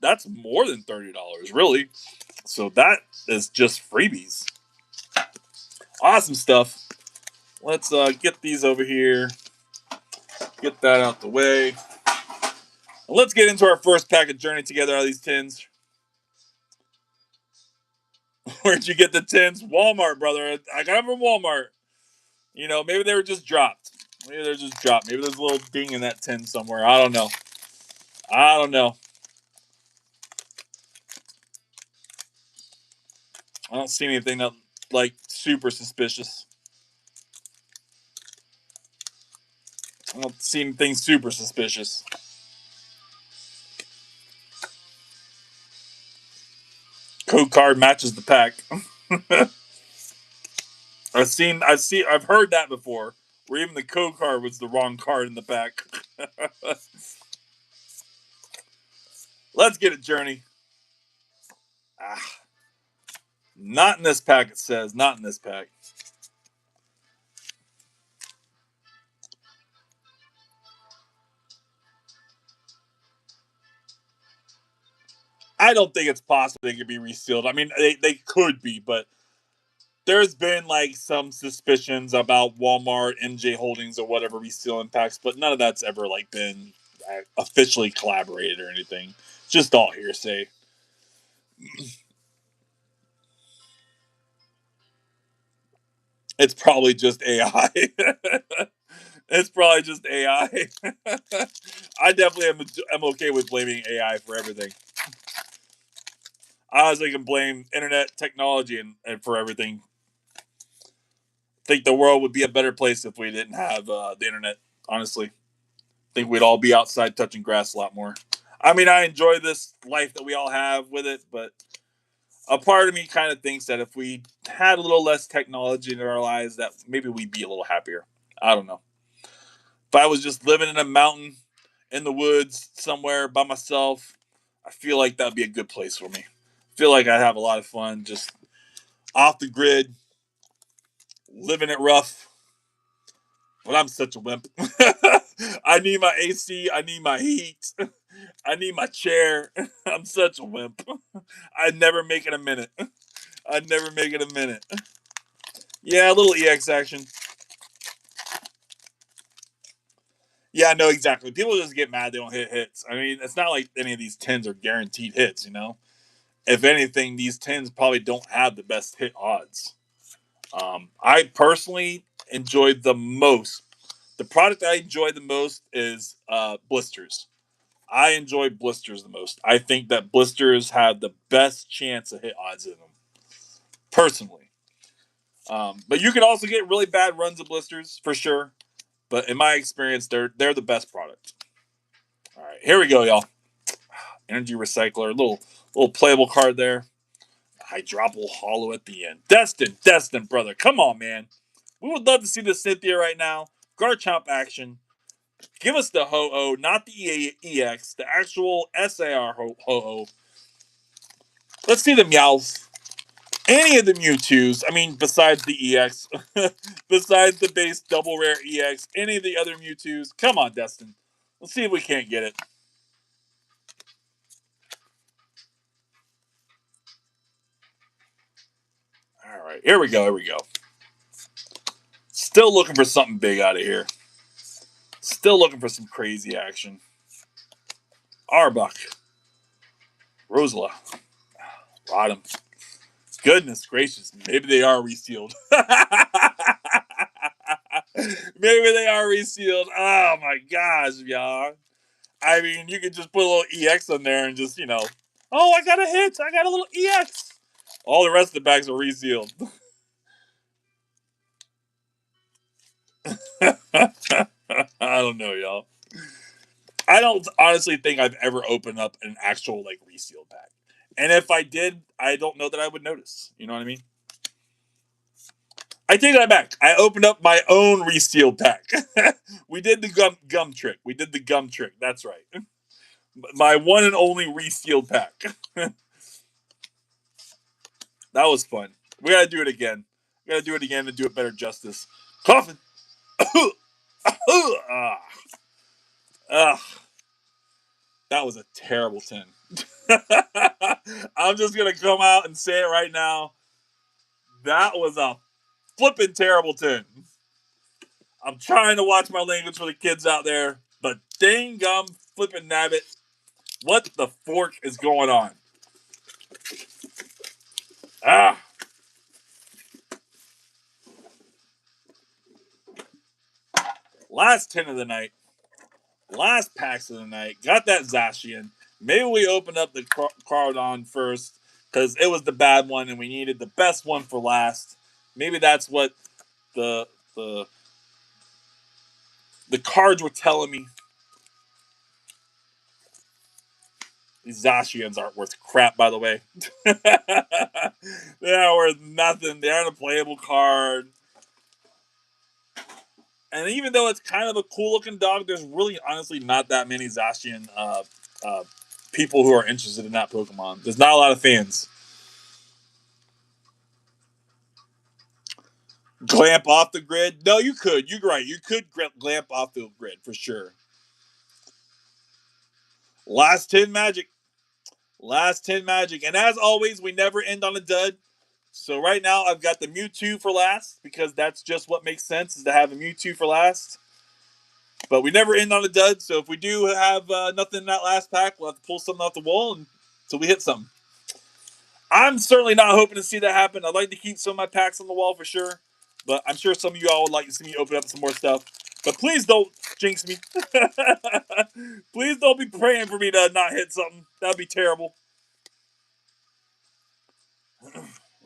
That's more than $30, really. So that is just freebies. Awesome stuff. Let's get these over here. Get that out the way. Let's get into our first pack of Journey Together out of these tins. Where'd you get the tins? Walmart, brother. I got them from Walmart. You know, maybe they were just dropped. Maybe they're just dropped. Maybe there's a little ding in that tin somewhere. I don't know. I don't know. I don't see anything that like super suspicious. I don't see anything super suspicious. Code card matches the pack. I've heard that before. Where even the code card was the wrong card in the pack. Let's get it, Journey. Ah, not in this pack, it says. Not in this pack. I don't think it's possible they could be resealed. I mean, they could be, but there's been like some suspicions about Walmart, MJ Holdings, or whatever resealing packs, but none of that's ever like been officially collaborated or anything. Just all hearsay. It's probably just AI. It's probably just AI. I definitely am okay with blaming AI for everything. I honestly can blame internet technology and for everything. I think the world would be a better place if we didn't have the internet. Honestly, I think we'd all be outside touching grass a lot more. I mean, I enjoy this life that we all have with it, but a part of me kind of thinks that if we had a little less technology in our lives, that maybe we'd be a little happier. I don't know. If I was just living in a mountain in the woods somewhere by myself, I feel like that'd be a good place for me. I feel like I'd have a lot of fun just off the grid, living it rough. But I'm such a wimp. I need my AC. I need my heat. I need my chair. I'm such a wimp. I'd never make it a minute. I'd never make it a minute. Yeah, a little EX action. Yeah, I know exactly. People just get mad they don't hit hits. I mean, it's not like any of these tins are guaranteed hits, you know? If anything, these tins probably don't have the best hit odds. I personally enjoyed the most. The product I enjoy the most is blisters. I enjoy blisters the most. I think that blisters have the best chance of hit odds in them, personally. But you can also get really bad runs of blisters for sure. But in my experience, they're the best product. All right, here we go, y'all. Energy recycler, little playable card there. Hydropple hollow at the end. Destin, brother, come on, man. We would love to see the Cynthia right now. Garchomp action. Give us the Ho-Oh, not the EX, the actual SAR Ho-Oh. Let's see the Meowth. Any of the Mewtwo's, I mean, besides the EX, besides the base double rare EX, any of the other Mewtwo's. Come on, Destin. Let's see if we can't get it. All right, here we go. Here we go. Still looking for something big out of here. Still looking for some crazy action. Arbok. Rosala. Rodham. Goodness gracious. Maybe they are resealed. Maybe they are resealed. Oh my gosh, y'all. I mean, you could just put a little EX on there and just, oh, I got a hit. I got a little EX. All the rest of the bags are resealed. I don't know, y'all. I don't honestly think I've ever opened up an actual like resealed pack. And if I did, I don't know that I would notice. You know what I mean? I take that back. I opened up my own resealed pack. We did the gum trick. We did the gum trick. That's right. My one and only resealed pack. That was fun. We gotta do it again. We gotta do it again to do it better justice. Coughing. Ah, that was a terrible 10. I'm just gonna come out and say it right now. That was a flippin' terrible 10. I'm trying to watch my language for the kids out there, but dang gum flippin' nabbit, what the fork is going on? Ah. Last 10 of the night. Last packs of the night. Got that Zacian. Maybe we opened up the Cardon first because it was the bad one and we needed the best one for last. Maybe that's what the the the cards were telling me. These Zacians aren't worth crap, by the way. They aren't worth nothing. They aren't a playable card. And even though it's kind of a cool looking dog, there's really honestly not that many Zacian uh, people who are interested in that Pokemon. There's not a lot of fans. Glamp off the grid? No, you could. You're right. You could glamp off the grid for sure. Last 10 magic. Last 10 magic. And as always, we never end on a dud. So right now, I've got the Mewtwo for last because that's just what makes sense is to have a Mewtwo for last. But we never end on a dud. So if we do have nothing in that last pack, we'll have to pull something off the wall until we hit something. I'm certainly not hoping to see that happen. I'd like to keep some of my packs on the wall for sure. But I'm sure some of you all would like to see me open up some more stuff. But please don't jinx me. Please don't be praying for me to not hit something. That'd be terrible.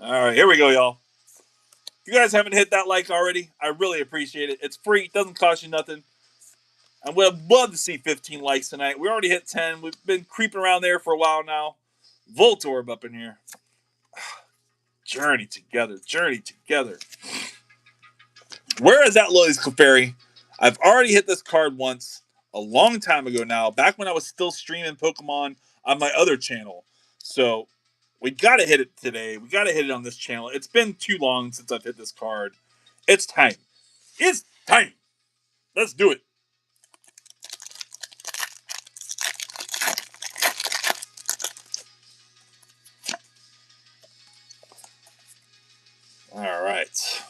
All right, here we go, y'all. If you guys haven't hit that like already, I really appreciate it. It's free. It doesn't cost you nothing. I would love to see 15 likes tonight. We already hit 10. We've been creeping around there for a while now. Voltorb up in here. Journey together. Journey together. Where is that Lily's Clefairy? I've already hit this card once, a long time ago now, back when I was still streaming Pokemon on my other channel. So we got to hit it today. We got to hit it on this channel. It's been too long since I've hit this card. It's time. It's time. Let's do it. All right.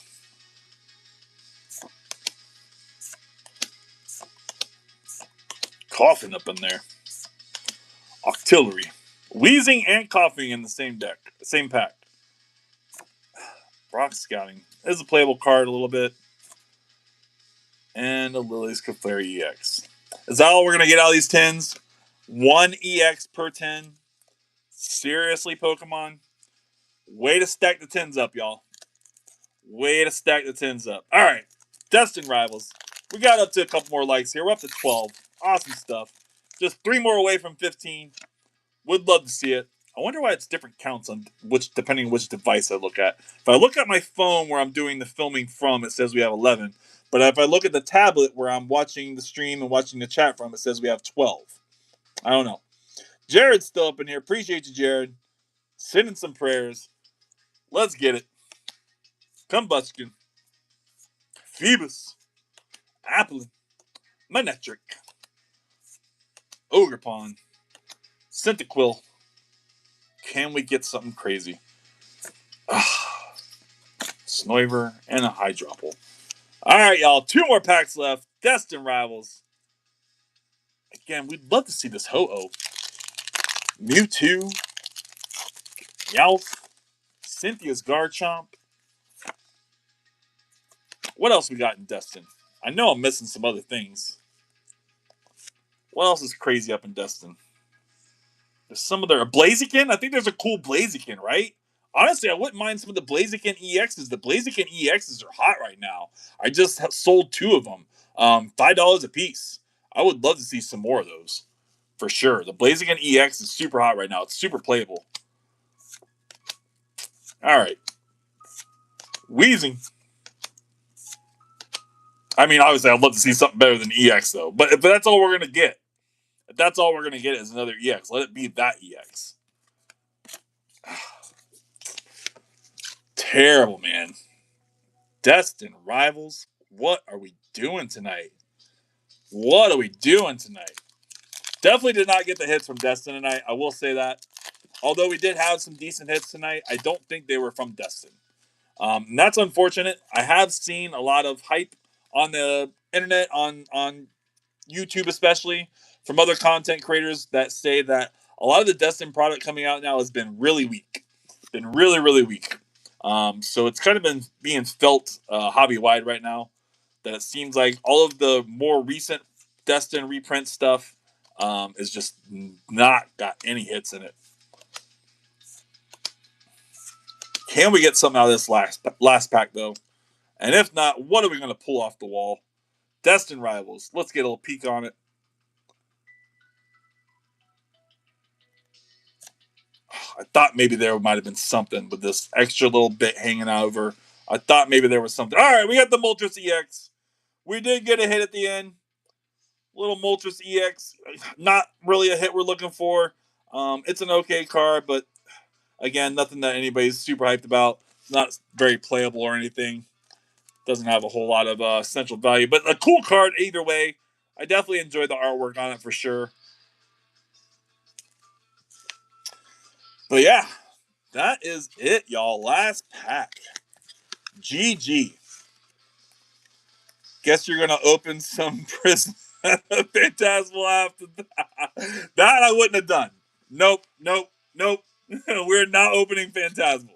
Coughing up in there. Octillery. Wheezing and coughing in the same deck. Same pack. Rock Scouting. This is a playable card a little bit. And a Lily's Clefairy EX. Is that all we're going to get out of these 10s? 1 EX per 10? Seriously, Pokemon? Way to stack the 10s up, y'all. Way to stack the 10s up. All right. Destined Rivals. We got up to a couple more likes here. We're up to 12. Awesome stuff. Just 3 more away from 15. Would love to see it. I wonder why it's different counts on depending on which device I look at. If I look at my phone where I'm doing the filming from, it says we have 11. But if I look at the tablet where I'm watching the stream and watching the chat from, it says we have 12. I don't know. Jared's still up in here. Appreciate you, Jared. Sending some prayers. Let's get it. Combustion. Phoebus. Applin. Manectric. Ogerpon. Cyndaquil. Can we get something crazy? Snoiver and a Hydropple. All right, y'all. 2 more packs left. Destined Rivals. Again, we'd love to see this Ho-Oh. Mewtwo. Meowth. Cynthia's Garchomp. What else we got in Destin? I know I'm missing some other things. What else is crazy up in Destin? There's some of their Blaziken. I think there's a cool Blaziken, right? Honestly, I wouldn't mind some of the Blaziken EXs. The Blaziken EXs are hot right now. I just sold 2 of them, $5 a piece. I would love to see some more of those, for sure. The Blaziken EX is super hot right now. It's super playable. All right. Wheezing. I mean, obviously, I'd love to see something better than EX, though. But that's all we're going to get. If that's all we're going to get is another EX. Let it be that EX. Terrible, man. Destin Rivals. What are we doing tonight? What are we doing tonight? Definitely did not get the hits from Destin tonight. I will say that. Although we did have some decent hits tonight, I don't think they were from Destin. And that's unfortunate. I have seen a lot of hype on the internet, on YouTube especially, from other content creators that say that a lot of the Destin product coming out now has been really weak. Been really, really weak. So it's kind of been being felt hobby wide right now. That it seems like all of the more recent Destin reprint stuff is just not got any hits in it. Can we get something out of this last pack though? And if not, what are we going to pull off the wall? Destin Rivals. Let's get a little peek on it. I thought maybe there might have been something with this extra little bit hanging over. I thought maybe there was something. All right, we got the Moltres EX. We did get a hit at the end. Little Moltres EX. Not really a hit we're looking for. It's an okay card, but again, nothing that anybody's super hyped about. It's not very playable or anything. Doesn't have a whole lot of essential value, but a cool card either way. I definitely enjoyed the artwork on it for sure. But yeah, that is it, y'all. Last pack. GG. Guess you're gonna open some Prism Phantasmal after that. That I wouldn't have done. Nope. We're not opening Phantasmal.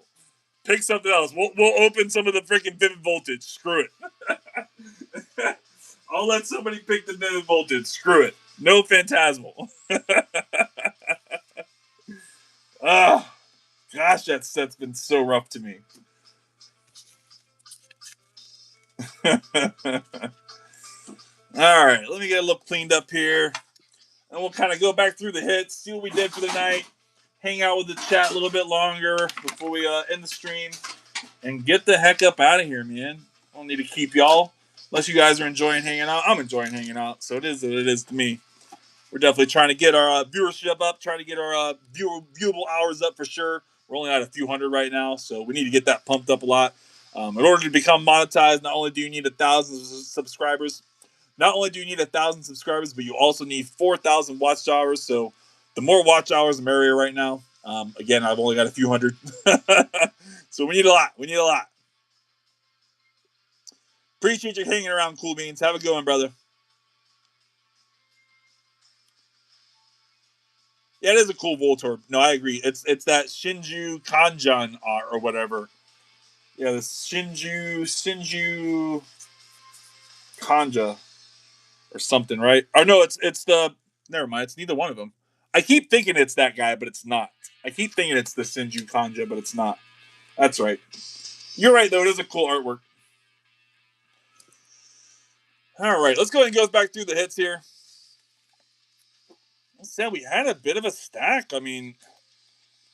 Pick something else. We'll open some of the freaking Vivid Voltage. Screw it. I'll let somebody pick the Vivid Voltage. Screw it. No Phantasmal. Oh, gosh, that set's been so rough to me. All right, let me get a little cleaned up here. And we'll kind of go back through the hits, see what we did for the night, hang out with the chat a little bit longer before we end the stream, and get the heck up out of here, man. I don't need to keep y'all. Unless you guys are enjoying hanging out. I'm enjoying hanging out, so it is what it is to me. We're definitely trying to get our viewership up, trying to get our viewable hours up for sure. We're only at a few hundred right now, so we need to get that pumped up a lot. In order to become monetized, not only do you need 1,000 subscribers, not only do you need 1,000 subscribers, but you also need 4,000 watch hours. So the more watch hours, the merrier right now. Again, I've only got a few hundred. So we need a lot. We need a lot. Appreciate you hanging around, Cool Beans. Have a good one, brother. Yeah, it is a cool Voltorb. No, I agree. It's that Shinju Kanjan or whatever. Yeah, the Shinju Kanja or something, right? Or no, it's the never mind. It's neither one of them. I keep thinking it's that guy, but it's not. I keep thinking it's the Shinju Kanja, but it's not. That's right. You're right, though. It is a cool artwork. All right, let's go ahead and go back through the hits here. I said we had a bit of a stack. I mean,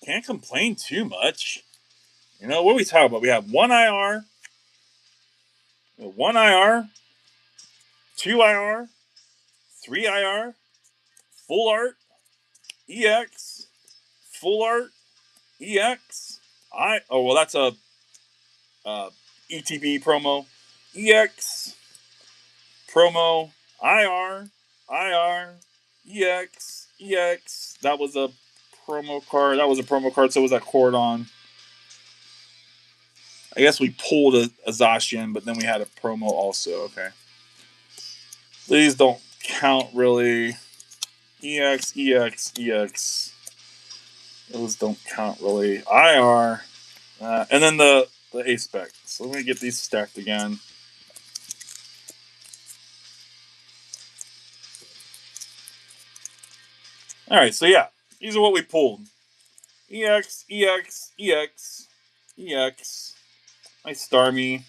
can't complain too much. You know, what are we talking about? We have one IR, 2 IR, 3 IR, full art, EX, full art, EX. Oh well, that's a ETB promo, EX, promo, IR, EX. That was a promo card. So was that Cordon. I guess we pulled a Zacian, but then we had a promo also. Okay. These don't count really. EX. Those don't count really. IR. And then the A-Spec. So let me get these stacked again. All right, so yeah, these are what we pulled. EX. Nice Starmie.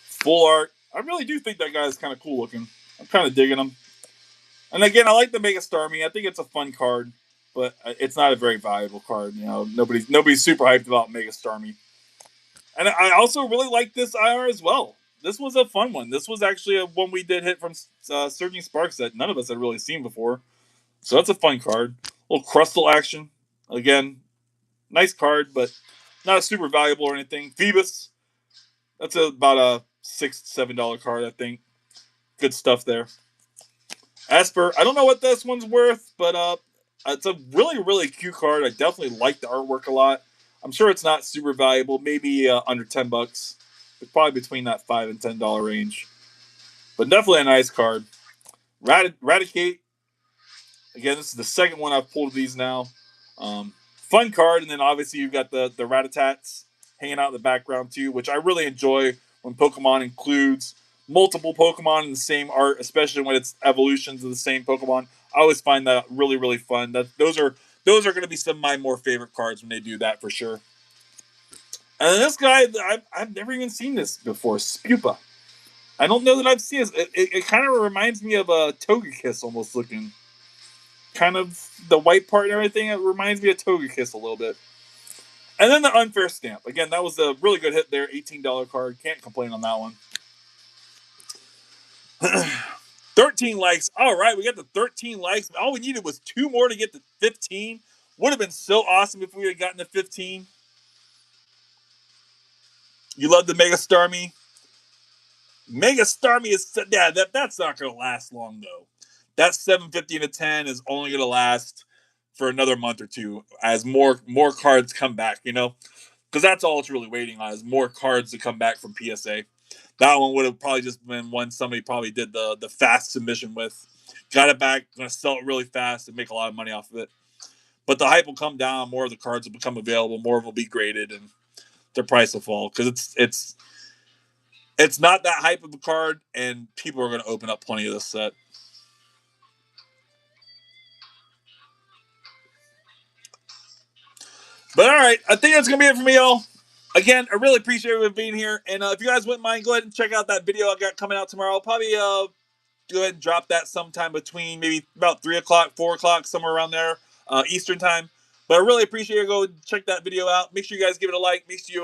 Full art. I really do think that guy is kind of cool looking. I'm kind of digging him. And again, I like the Mega Starmie. I think it's a fun card. but it's not a very valuable card. You know, nobody's super hyped about Mega Starmie. And I also really like this IR as well. This was a fun one. This was actually a one we did hit from Surging Sparks that none of us had really seen before. So that's a fun card. A little Crustal action. Again, nice card, but not super valuable or anything. Phoebus. That's about a $6-7 card, I think. Good stuff there. Asper. I don't know what this one's worth, but it's a really cute card. I definitely like the artwork a lot. I'm sure it's not super valuable. Maybe under $10. It's probably between that $5 and $10 range. But definitely a nice card. Raticate. Again, this is the second one I've pulled of these now. Fun card, and then obviously you've got the Ratatats hanging out in the background too, which I really enjoy when Pokemon includes multiple Pokemon in the same art, especially when it's evolutions of the same Pokemon. I always find that really fun. Those are going to be some of my more favorite cards when they do that for sure. And then this guy, I've never even seen this before, Spupa. I don't know that I've seen this. It kind of reminds me of a Togekiss almost looking. Kind of the white part and everything. It reminds me of Togekiss a little bit. And then the Unfair Stamp. Again, that was a really good hit there. $18 card. Can't complain on that one. 13 likes. All right, we got the 13 likes. All we needed was 2 more to get to 15. Would have been so awesome if we had gotten to 15. You love the Mega Starmie? Mega Starmie is, yeah, that's not going to last long though. That 750 and a 10 is only going to last for another month or two as more cards come back, you know? Because that's all it's really waiting on is more cards to come back from PSA. That one would have probably just been one somebody probably did the fast submission with. Got it back, going to sell it really fast and make a lot of money off of it. But the hype will come down, more of the cards will become available, more of them will be graded, and their price will fall. Because it's not that hype of a card, and people are going to open up plenty of this set. But all right, I think that's going to be it for me, y'all. Again, I really appreciate everyone being here. And if you guys wouldn't mind, go ahead and check out that video I got coming out tomorrow. I'll probably go ahead and drop that sometime between maybe about 3 o'clock, 4 o'clock, somewhere around there, Eastern time. But I really appreciate you. Go check that video out. Make sure you guys give it a like. Make sure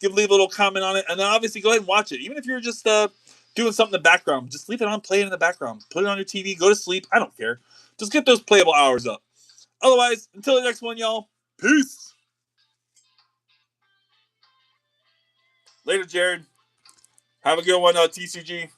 you leave a little comment on it. And then obviously go ahead and watch it. Even if you're just doing something in the background, just leave it on, play it in the background. Put it on your TV, go to sleep. I don't care. Just get those playable hours up. Otherwise, until the next one, y'all, peace. Later, Jared. Have a good one, TCG.